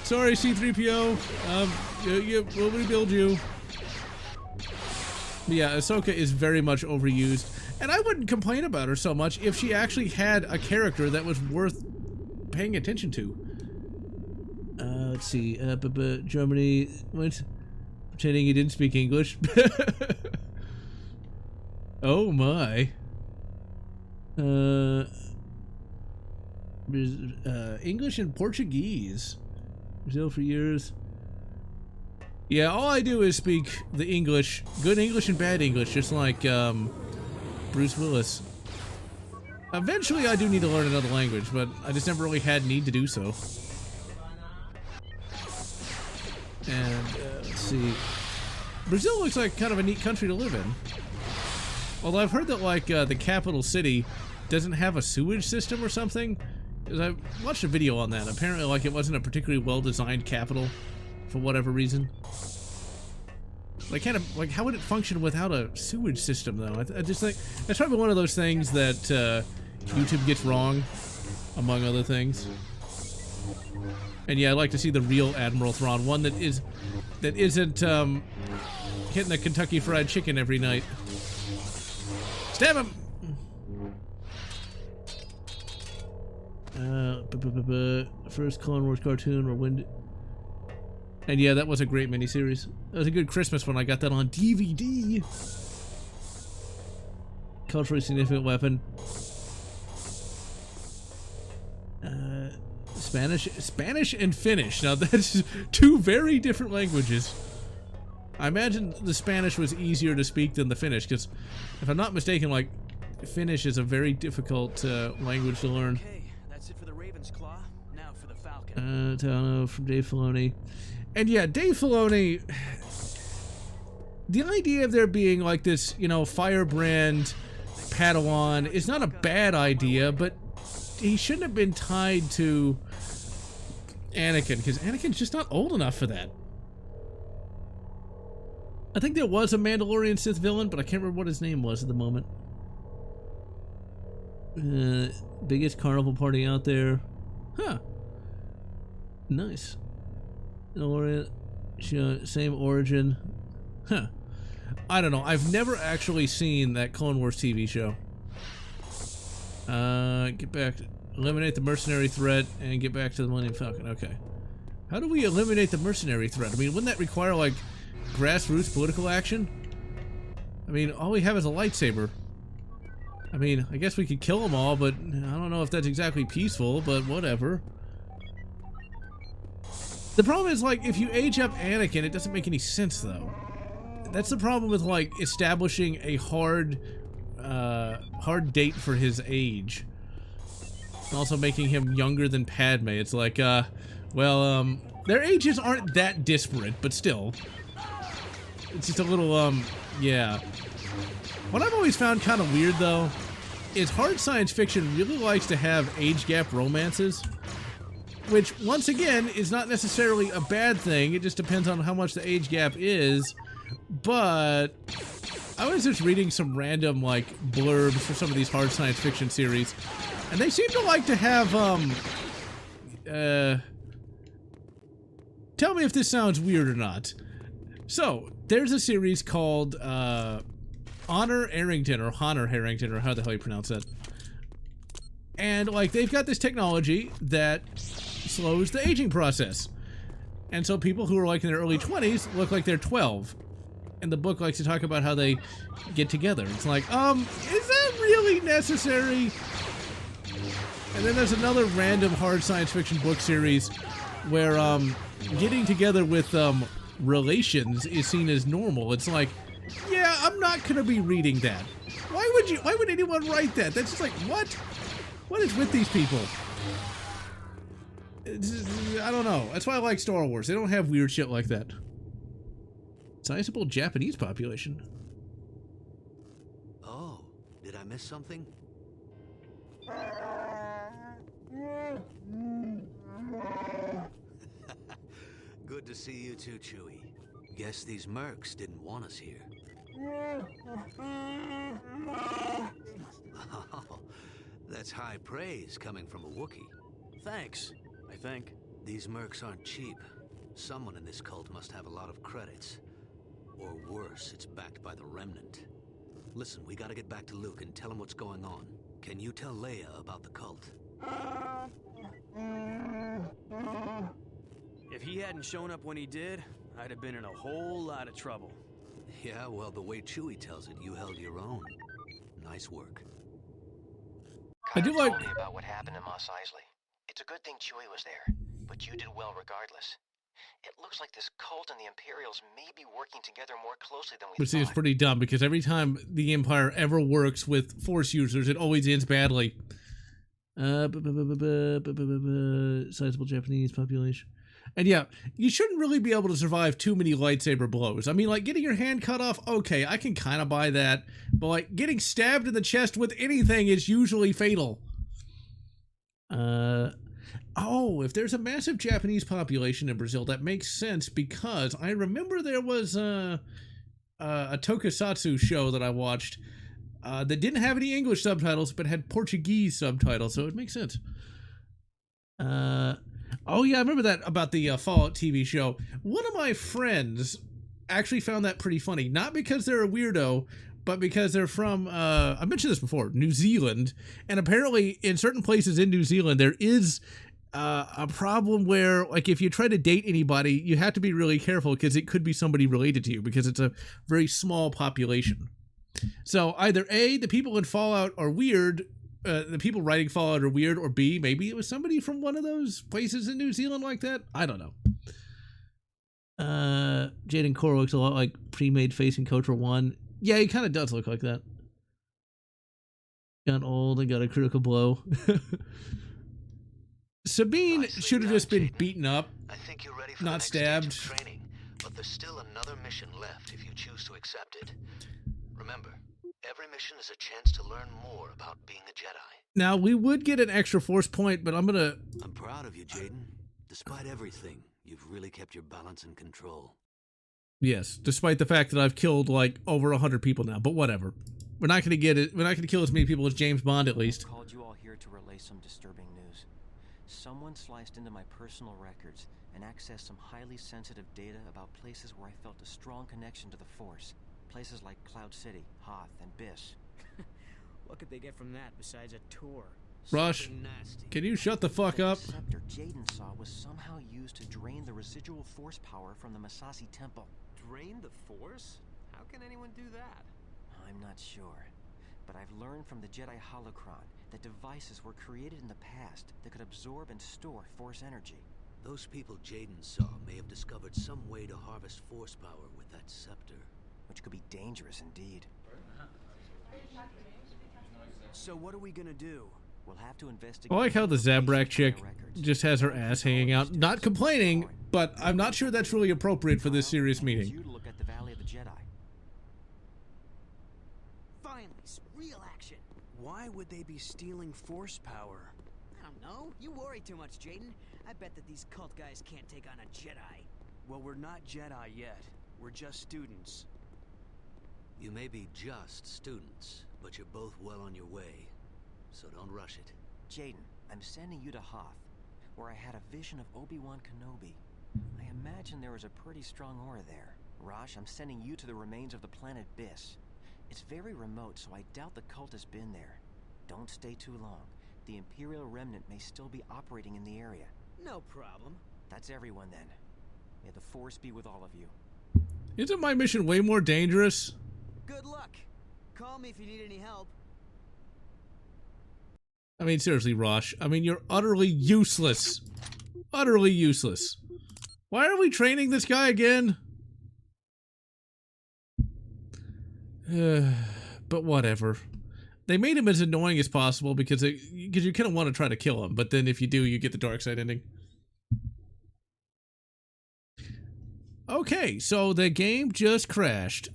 Sorry, C-3PO. We'll rebuild you. But yeah, Ahsoka is very much overused. And I wouldn't complain about her so much if she actually had a character that was worth paying attention to. Let's see. Germany went pretending he didn't speak English. Oh my. English and Portuguese. Brazil for years. Yeah, all I do is speak the English, good English and bad English, just like Bruce Willis. Eventually I do need to learn another language, but I just never really had need to do so. And let's see. Brazil looks like kind of a neat country to live in. Although I've heard that like the capital city doesn't have a sewage system or something. Because I watched a video on that. Apparently like it wasn't a particularly well-designed capital for whatever reason. Like kind of like how would it function without a sewage system though? I just think that's probably one of those things that YouTube gets wrong, among other things. And yeah, I'd like to see the real Admiral Thrawn, one that isn't hitting the Kentucky Fried Chicken every night. Stab him! First Clone Wars cartoon or when? And yeah, that was a great miniseries. That was a good Christmas when I got that on DVD. Culturally significant weapon. Spanish and Finnish. Now that's two very different languages. I imagine the Spanish was easier to speak than the Finnish, because if I'm not mistaken, like Finnish is a very difficult language to learn. Okay, that's it for the Raven's Claw. Now for the Falcon. Tano from Dave Filoni. And yeah, Dave Filoni, the idea of there being like this, you know, firebrand Padawan is not a bad idea, but he shouldn't have been tied to Anakin, because Anakin's just not old enough for that. I think there was a Mandalorian Sith villain, but I can't remember what his name was at the moment. Biggest carnival party out there. Huh. Nice. Same origin. Huh. I don't know. I've never actually seen that Clone Wars TV show. Get back. Eliminate the mercenary threat and get back to the Millennium Falcon. Okay. How do we eliminate the mercenary threat? I mean, wouldn't that require, like, grassroots political action? I mean, all we have is a lightsaber. I mean, I guess we could kill them all, but I don't know if that's exactly peaceful, but whatever. The problem is, like, if you age up Anakin, it doesn't make any sense, though. That's the problem with, like, establishing a hard date for his age. Also making him younger than Padme. It's like, well, their ages aren't that disparate, but still. It's just a little, yeah. What I've always found kind of weird, though, is hard science fiction really likes to have age gap romances. Which, once again, is not necessarily a bad thing. It just depends on how much the age gap is. But I was just reading some random, like, blurbs for some of these hard science fiction series. And they seem to like to have, tell me if this sounds weird or not. So, there's a series called, Honor Harrington, or how the hell you pronounce that. And, like, they've got this technology that slows the aging process. And so people who are, like, in their early 20s look like they're 12. And the book likes to talk about how they get together. It's like, is that really necessary? And then there's another random hard science fiction book series where, getting together with, relations is seen as normal. It's like, yeah, I'm not gonna be reading that. Why would anyone write that? That's just like, what? What is with these people? I don't know. That's why I like Star Wars. They don't have weird shit like that. Sizable Japanese population. Oh, did I miss something? Good to see you too, Chewie. Guess these mercs didn't want us here. Oh, that's high praise coming from a Wookiee. Thanks, I think. These mercs aren't cheap. Someone in this cult must have a lot of credits. Or worse, it's backed by the Remnant. Listen, we gotta get back to Luke and tell him what's going on. Can you tell Leia about the cult? If he hadn't shown up when he did, I'd have been in a whole lot of trouble. Yeah, well, the way Chewie tells it, you held your own. Nice work. I do like- told me about what happened in Mos Eisley. It's a good thing Chewie was there, but you did well regardless. It looks like this cult and the Imperials may be working together more closely than we But see, it's thought. pretty dumb because every time the Empire ever works with Force users, it always ends badly. Sizable Japanese population. And yeah, you shouldn't really be able to survive too many lightsaber blows. I mean, like, getting your hand cut off, okay, I can kind of buy that. But, like, getting stabbed in the chest with anything is usually fatal. Oh, if there's a massive Japanese population in Brazil, that makes sense because I remember there was a tokusatsu show that I watched that didn't have any English subtitles but had Portuguese subtitles, so it makes sense. Oh yeah, I remember that about the Fallout TV show. One of my friends actually found that pretty funny, not because they're a weirdo, but because they're from, I mentioned this before, New Zealand, and apparently in certain places in New Zealand there is a problem where, like, if you try to date anybody, you have to be really careful because it could be somebody related to you because it's a very small population. So either A, the people in Fallout are weird, the people writing Fallout are weird, or B, maybe it was somebody from one of those places in New Zealand like that. I don't know. Jaden Core looks a lot like pre-made face in Kotra 1. Yeah, he kind of does look like that. Got old and got a critical blow. Sabine should have just been beaten up, I think you're ready for not the next stabbed. stage of training, but there's still another mission left if you choose to accept it. Remember, every mission is a chance to learn more about being a Jedi. Now, we would get an extra force point, but I'm proud of you, Jaden. Despite everything, you've really kept your balance and control. Yes, despite the fact that I've killed, like, over 100 people now, but whatever. We're not going to get it. We're not going to kill as many people as James Bond, at least. I called you all here to relay some disturbing news. Someone sliced into my personal records and accessed some highly sensitive data about places where I felt a strong connection to the Force. Places like Cloud City, Hoth, and Biss. What could they get from that besides a tour? Rush, can you shut the fuck up? The scepter Jaden saw was somehow used to drain the residual Force power from the Masasi Temple. Drain the Force? How can anyone do that? I'm not sure, but I've learned from the Jedi holocron that devices were created in the past that could absorb and store Force energy. Those people Jaden saw may have discovered some way to harvest Force power with that scepter. Which could be dangerous indeed. So what are we gonna do? We'll have to investigate. I like how the Zabrak chick just has her ass hanging out, not complaining, but I'm not sure that's really appropriate for this serious meeting. You to look at the Valley of the Jedi. Finally, some real action. Why would they be stealing Force power? I don't know. You worry too much, Jaden. I bet that these cult guys can't take on a Jedi. Well, we're not Jedi yet. We're just students. You may be just students, but you're both well on your way. So don't rush it. Jaden, I'm sending you to Hoth, where I had a vision of Obi-Wan Kenobi. I imagine there is a pretty strong aura there. Rosh, I'm sending you to the remains of the planet Biss. It's very remote, so I doubt the cult has been there. Don't stay too long. The Imperial Remnant may still be operating in the area. No problem. That's everyone then. May the Force be with all of you. Isn't my mission way more dangerous? Good luck. Call me if you need any help. I mean, seriously, Rosh. I mean, you're utterly useless. Utterly useless. Why are we training this guy again? But whatever. They made him as annoying as possible because you kind of want to try to kill him, but then if you do, you get the dark side ending. Okay, so the game just crashed.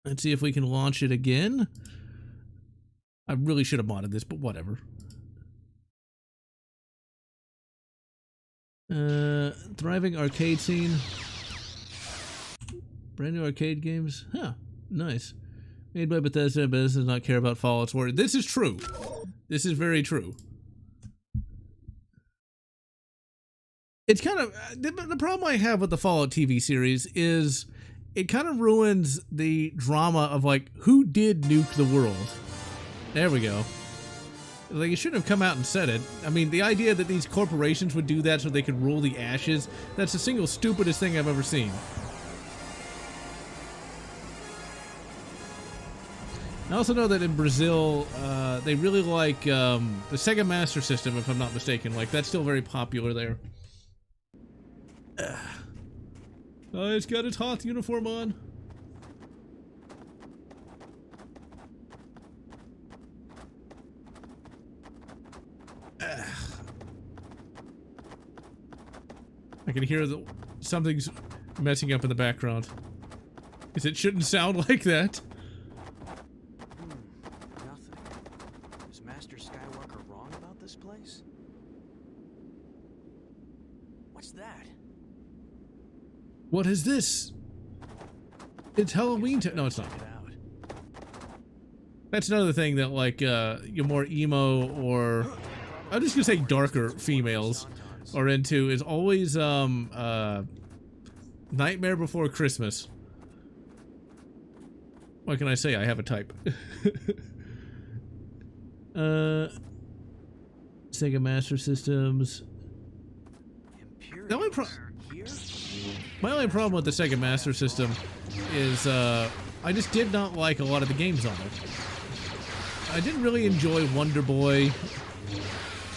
Let's see if we can launch it again. I really should have modded this, but whatever. Thriving arcade scene. Brand new arcade games. Huh. Nice. Made by Bethesda. Bethesda does not care about Fallout's word. This is true. This is very true. It's kind of... The problem I have with the Fallout TV series is it kind of ruins the drama of, like, who did nuke the world? There we go. Like, you shouldn't have come out and said it. I mean, the idea that these corporations would do that so they could rule the ashes, that's the single stupidest thing I've ever seen. I also know that in Brazil, they really like the Sega Master System, if I'm not mistaken. Like, that's still very popular there. Oh, it's got its Hoth uniform on. I can hear something's messing up in the background. Because it shouldn't sound like that. Nothing. Is Master Skywalker wrong about this place? What's that? What is this? It's Halloween time. No, it's not. That's another thing that, like, your more emo or... I'm just gonna say darker females are into is always, Nightmare Before Christmas. What can I say? I have a type. Sega Master Systems. My only problem with the Sega Master System is, I just did not like a lot of the games on it. I didn't really enjoy Wonder Boy.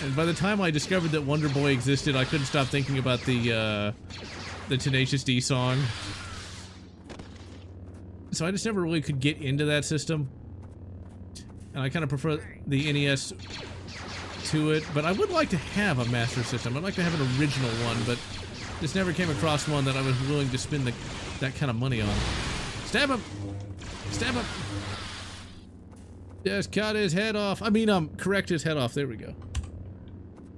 And by the time I discovered that Wonder Boy existed, I couldn't stop thinking about the Tenacious D song. So I just never really could get into that system. And I kind of prefer the NES to it. But I would like to have a Master System. I'd like to have an original one, but just never came across one that I was willing to spend that kind of money on. Stab him! Stab him! Just cut his head off. I mean, correct his head off. There we go.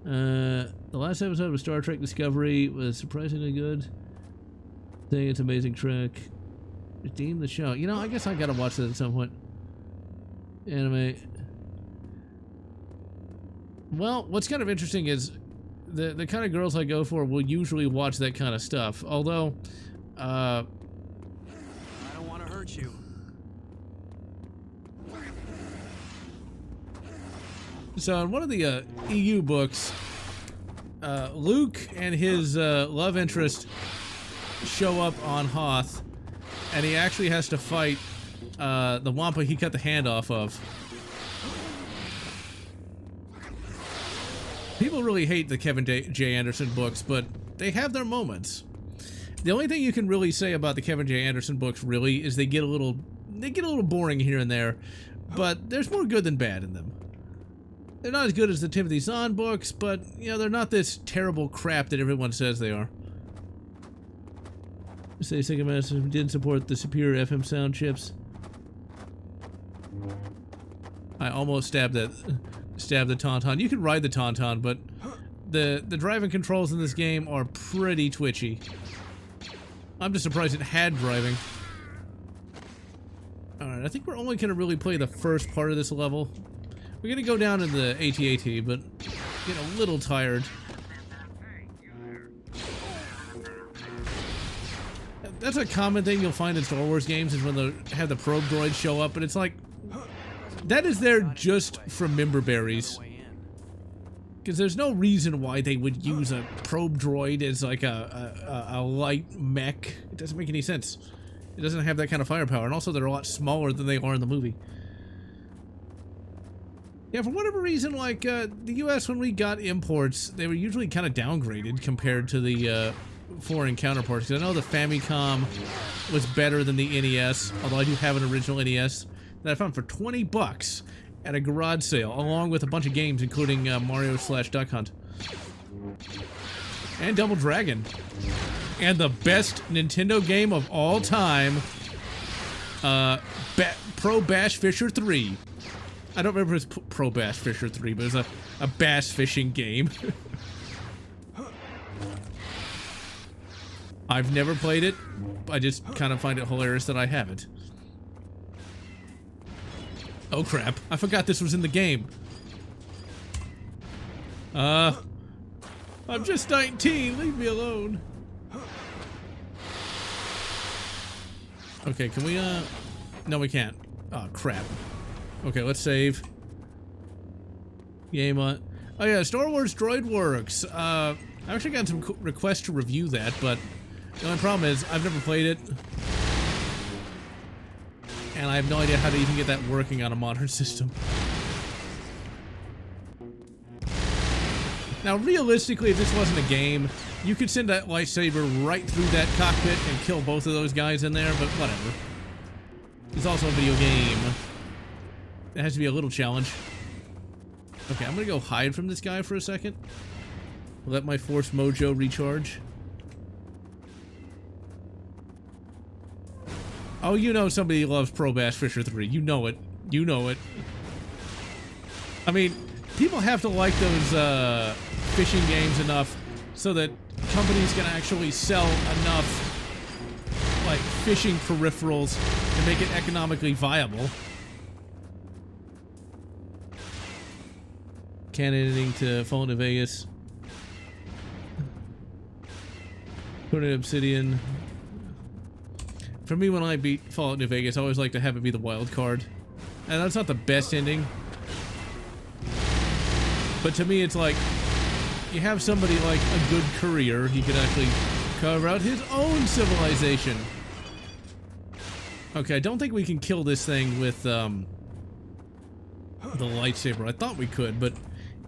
The last episode of Star Trek Discovery was surprisingly good. I think it's an amazing Trek. Redeem the show. You know, I guess I gotta watch that at some point. Anime. Well, what's kind of interesting is the kind of girls I go for will usually watch that kind of stuff. Although, I don't want to hurt you. So in one of the EU books, Luke and his love interest show up on Hoth, and he actually has to fight the Wampa he cut the hand off of. People really hate the Kevin J. Anderson books, but they have their moments. The only thing you can really say about the Kevin J. Anderson books really is they get a little boring here and there, but there's more good than bad in them. They're not as good as the Timothy Zahn books, but, you know, they're not this terrible crap that everyone says they are. Say Sega Master didn't support the superior FM sound chips. I almost stabbed the Tauntaun. You can ride the Tauntaun, but the driving controls in this game are pretty twitchy. I'm just surprised it had driving. Alright, I think we're only gonna really play the first part of this level. We're gonna go down in the AT-AT, but get a little tired. That's a common thing you'll find in Star Wars games is when they have the probe droids show up, but it's like, that is there just for member berries. Because there's no reason why they would use a probe droid as like a light mech. It doesn't make any sense. It doesn't have that kind of firepower, and also they're a lot smaller than they are in the movie. Yeah, for whatever reason, like, the US, when we got imports, they were usually kind of downgraded compared to the, foreign counterparts. I know the Famicom was better than the NES, although I do have an original NES that I found for 20 bucks at a garage sale, along with a bunch of games, including, Mario/Duck Hunt. And Double Dragon. And the best Nintendo game of all time, Pro Bass Fisher 3. I don't remember if it was Pro Bass Fisher 3, but it was a bass fishing game. I've never played it. I just kind of find it hilarious that I haven't. Oh crap, I forgot this was in the game. I'm just 19, leave me alone. Okay, can we, no we can't. Oh crap. Okay, let's save. Game on. Oh yeah, Star Wars Droid Works. I've actually got some requests to review that, but the only problem is I've never played it. And I have no idea how to even get that working on a modern system. Now, realistically, if this wasn't a game, you could send that lightsaber right through that cockpit and kill both of those guys in there, but whatever. It's also a video game. It has to be a little challenge. Okay, I'm gonna go hide from this guy for a second. Let my Force mojo recharge. Oh, you know somebody loves Pro Bass Fisher 3. You know it. You know it. I mean, people have to like those fishing games enough so that companies can actually sell enough like fishing peripherals to make it economically viable. Canoning to Fallen to Vegas. Put in Obsidian. For me, when I beat Fallout New Vegas, I always like to have it be the wild card. And that's not the best ending. But to me, it's like, you have somebody like a good courier, he could actually carve out his own civilization. Okay, I don't think we can kill this thing with, the lightsaber. I thought we could, but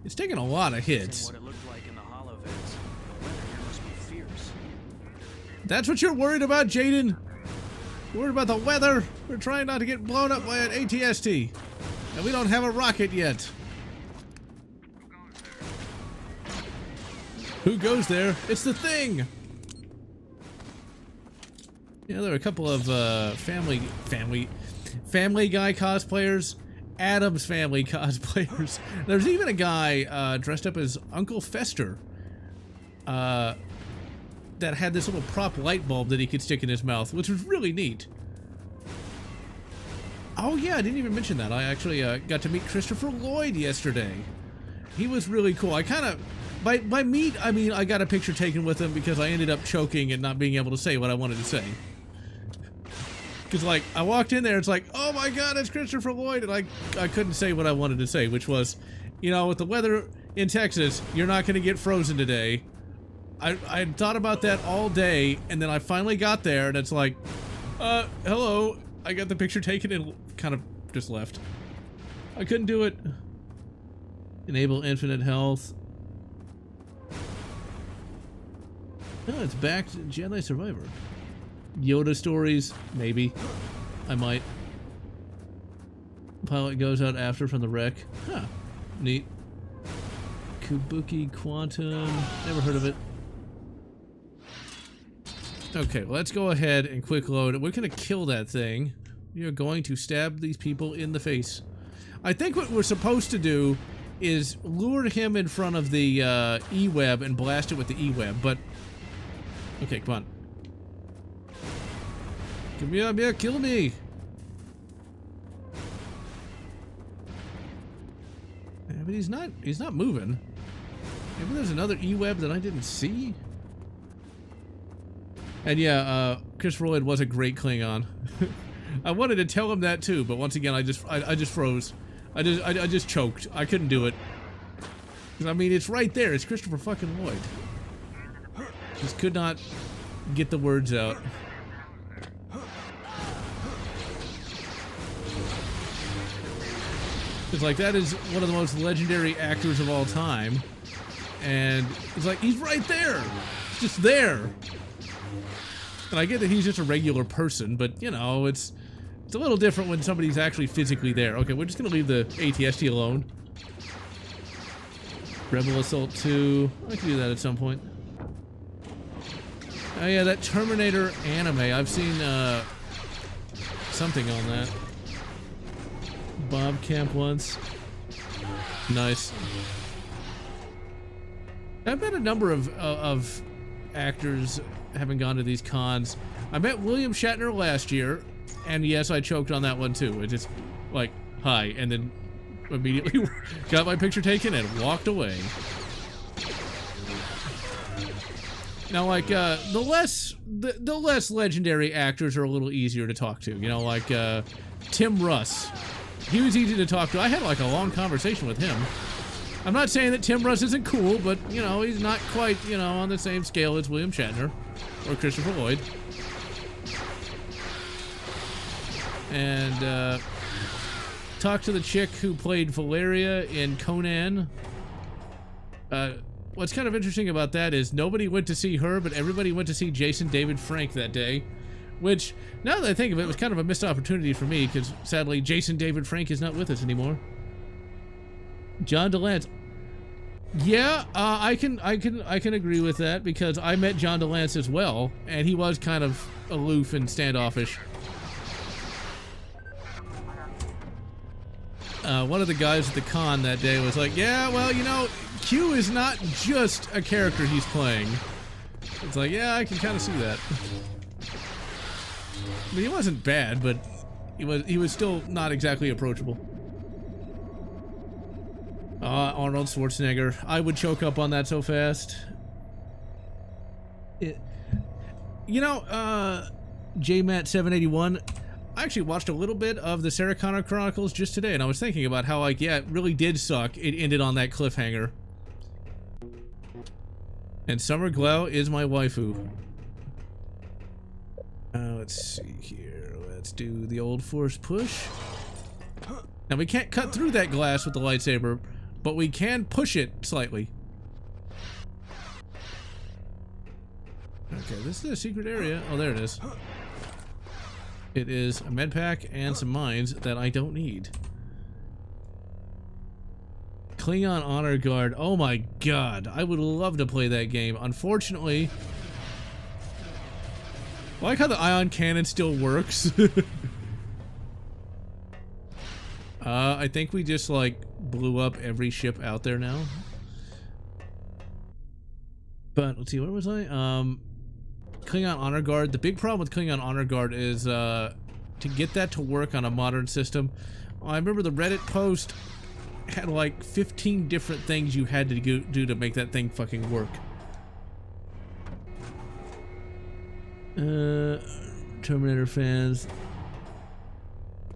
it's taking a lot of hits. What it looked like in the holo vids. The weather here must be fierce. That's what you're worried about, Jaden? You're worried about the weather? We're trying not to get blown up by an ATST. And we don't have a rocket yet. Who goes there? It's the thing! Yeah, there are a couple of Family Guy cosplayers. Adam's Family cosplayers. There's even a guy dressed up as Uncle Fester that had this little prop light bulb that he could stick in his mouth, which was really neat. Oh yeah, I didn't even mention that. I actually got to meet Christopher Lloyd yesterday. He was really cool. I kind of, by meet, I mean I got a picture taken with him because I ended up choking and not being able to say what I wanted to say. Because, like, I walked in there, it's like, oh my god, it's Christopher Lloyd, and I couldn't say what I wanted to say, which was, you know, with the weather in Texas, you're not going to get frozen today. I thought about that all day, and then I finally got there, and it's like, hello, I got the picture taken and kind of just left. I couldn't do it. Enable infinite health. No, it's back to Jedi Survivor. Yoda stories, maybe. I might. Pilot goes out after from the wreck. Huh. Neat. Kabuki Quantum. Never heard of it. Okay, let's go ahead and quick load. We're gonna kill that thing. We are going to stab these people in the face. I think what we're supposed to do is lure him in front of the E-web and blast it with the E-web, but... Okay, come on. Come here, kill me! Yeah, but he's not moving. Maybe there's another E-web that I didn't see? And yeah, Christopher Lloyd was a great Klingon. I wanted to tell him that too, but once again, I just froze. I just choked. I couldn't do it. 'Cause, I mean, it's right there. It's Christopher fucking Lloyd. Just could not get the words out. It's like, that is one of the most legendary actors of all time. And it's like, he's right there! Just there! And I get that he's just a regular person, but, you know, it's a little different when somebody's actually physically there. Okay, we're just gonna leave the ATST alone. Rebel Assault 2. I can do that at some point. Oh yeah, that Terminator anime. I've seen, something on that. Bob Camp once. Nice. I've met a number of actors having gone to these cons. I met William Shatner last year, and yes, I choked on that one too. It just like, hi, and then immediately got my picture taken and walked away. Now, like, the less legendary actors are a little easier to talk to. You know, like, Tim Russ. He was easy to talk to. I had, like, a long conversation with him. I'm not saying that Tim Russ isn't cool, but, you know, he's not quite, you know, on the same scale as William Shatner or Christopher Lloyd. And, talked to the chick who played Valeria in Conan. What's kind of interesting about that is nobody went to see her, but everybody went to see Jason David Frank that day. Which, now that I think of it, was kind of a missed opportunity for me, because sadly, Jason David Frank is not with us anymore. John DeLance. Yeah, I can agree with that, because I met John DeLance as well, and he was kind of aloof and standoffish. One of the guys at the con that day was like, yeah, well, you know, Q is not just a character he's playing. It's like, yeah, I can kind of see that. I mean, he wasn't bad, but he was still not exactly approachable. Arnold Schwarzenegger. I would choke up on that so fast. You know, JMatt781, I actually watched a little bit of the Sarah Connor Chronicles just today, and I was thinking about how, like, yeah, it really did suck. It ended on that cliffhanger. And Summer Glau is my waifu. Let's see here. Let's do the old force push. Now, we can't cut through that glass with the lightsaber, but we can push it slightly. Okay, this is a secret area. Oh, there it is. It is a med pack and some mines that I don't need. Klingon Honor Guard. Oh my god. I would love to play that game. Unfortunately, I like how the ion cannon still works. I think we just, like, blew up every ship out there now. But, let's see, where was I? Klingon Honor Guard. The big problem with Klingon Honor Guard is, to get that to work on a modern system. I remember the Reddit post had, like, 15 different things you had to do to make that thing fucking work. Terminator fans.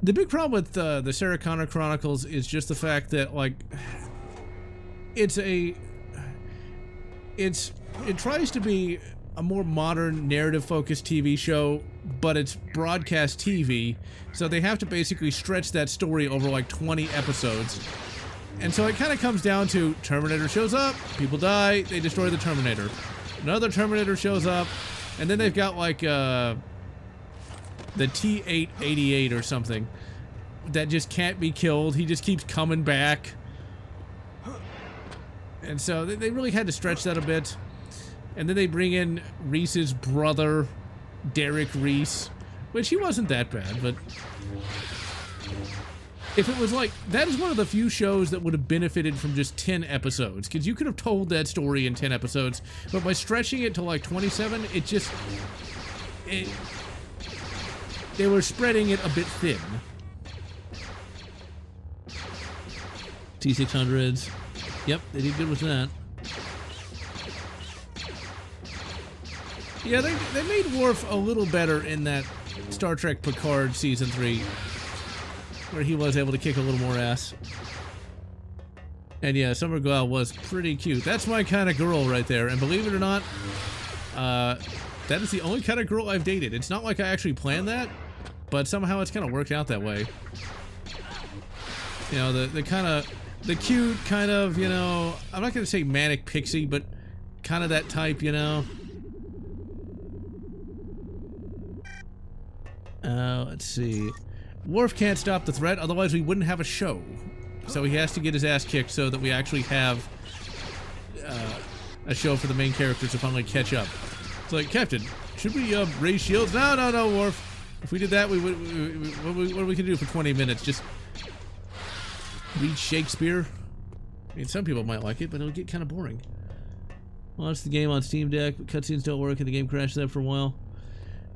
The big problem with the Sarah Connor Chronicles is just the fact that, like, it tries to be a more modern narrative-focused TV show, but it's broadcast TV, so they have to basically stretch that story over like 20 episodes. And so it kind of comes down to Terminator shows up, people die, they destroy the Terminator. Another Terminator shows up, and then they've got like the T-888 or something that just can't be killed. He just keeps coming back. And so they really had to stretch that a bit. And then they bring in Reese's brother, Derek Reese, which he wasn't that bad, but if it was like, that is one of the few shows that would have benefited from just 10 episodes, because you could have told that story in 10 episodes, but by stretching it to like 27, it just, they were spreading it a bit thin. T-600s. Yep, they did good with that. Yeah, they made Worf a little better in that Star Trek Picard Season 3, where he was able to kick a little more ass. And yeah, Summer Glau was pretty cute. That's my kind of girl right there. And believe it or not, that is the only kind of girl I've dated. It's not like I actually planned that, but somehow it's kind of worked out that way. You know, the cute kind of, you know, I'm not going to say manic pixie, but kind of that type, you know. Let's see. Worf can't stop the threat, otherwise we wouldn't have a show. So he has to get his ass kicked so that we actually have a show for the main characters to finally catch up. It's like, Captain, should we raise shields? No, Worf. If we did that, we would. What are we gonna do for 20 minutes? Just read Shakespeare? I mean, some people might like it, but it'll get kind of boring. Launched the game on Steam Deck, but cutscenes don't work and the game crashes out for a while.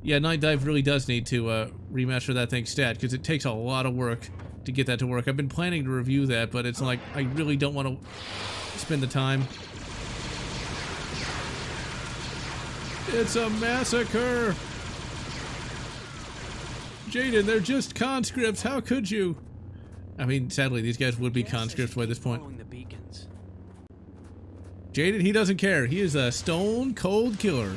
Yeah, Night Dive really does need to remaster that thing stat, because it takes a lot of work to get that to work. I've been planning to review that, but it's like, I really don't want to spend the time. It's a massacre! Jaden, they're just conscripts, how could you? I mean, sadly, these guys would be conscripts by this point. Jaden, he doesn't care. He is a stone cold killer.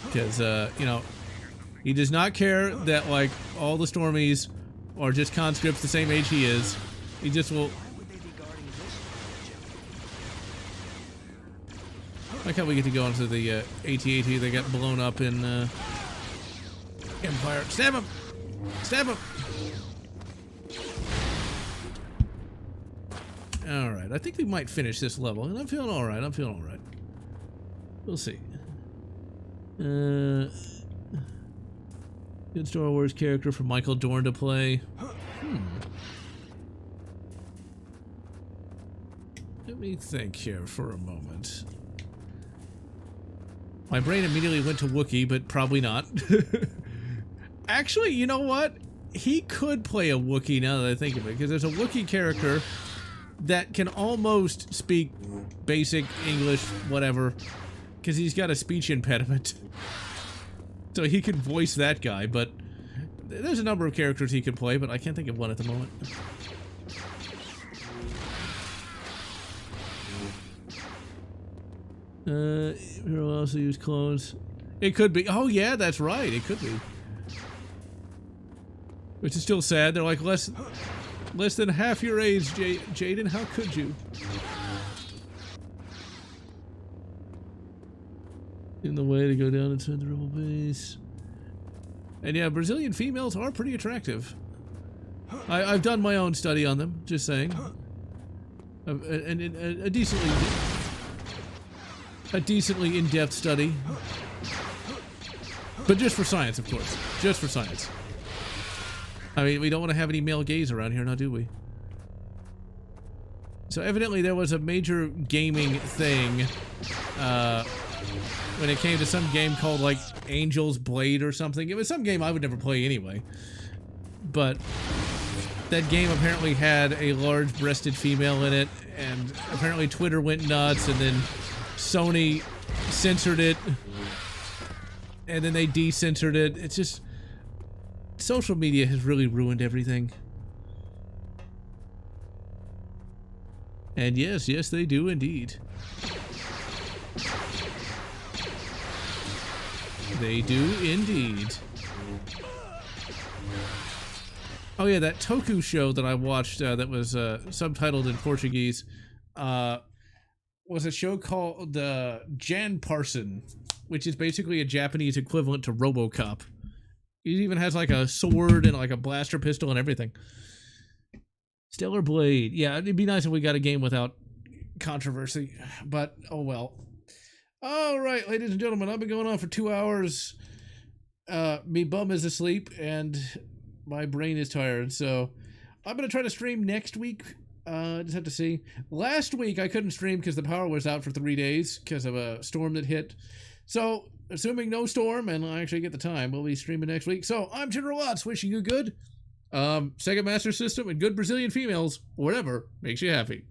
Because, you know, he does not care that, like, all the Stormies are just conscripts the same age he is. He just will... Like how we get to go into the AT-AT that got blown up in Empire. Stab him! Stab him! Alright, I think we might finish this level, and I'm feeling alright, I'm feeling alright. We'll see. Good Star Wars character for Michael Dorn to play. Let me think here for a moment. My brain immediately went to Wookiee, but probably not. Actually, you know what? He could play a Wookiee now that I think of it, because there's a Wookiee character that can almost speak basic English, whatever, because he's got a speech impediment. So he could voice that guy, but there's a number of characters he could play, but I can't think of one at the moment. We'll also use clones. It could be. Oh yeah, that's right. It could be. Which is still sad. They're like less than half your age, Jaden. How could you? In the way to go down inside the rebel base. And yeah, Brazilian females are pretty attractive. I've done my own study on them. Just saying. A decently in-depth study. But just for science, of course. Just for science. I mean, we don't want to have any male gays around here, now do we? So evidently there was a major gaming thing when it came to some game called, like, Angel's Blade or something. It was some game I would never play anyway. But that game apparently had a large-breasted female in it, and apparently Twitter went nuts, and then Sony censored it, and then they decensored it. It's just... social media has really ruined everything. And yes, yes, they do indeed. They do indeed. Oh yeah, that Toku show that I watched that was subtitled in Portuguese was a show called Jan Parson, which is basically a Japanese equivalent to RoboCop. He even has like a sword and like a blaster pistol and everything. Stellar Blade. Yeah, it'd be nice if we got a game without controversy, but oh well. All right, ladies and gentlemen, I've been going on for 2 hours. Me bum is asleep and my brain is tired, so I'm gonna try to stream next week. Just have to see. Last week I couldn't stream because the power was out for 3 days because of a storm that hit. So, assuming no storm and I actually get the time, we'll be streaming next week. So, I'm General Lotz, wishing you good Sega Master System and good Brazilian females, whatever makes you happy.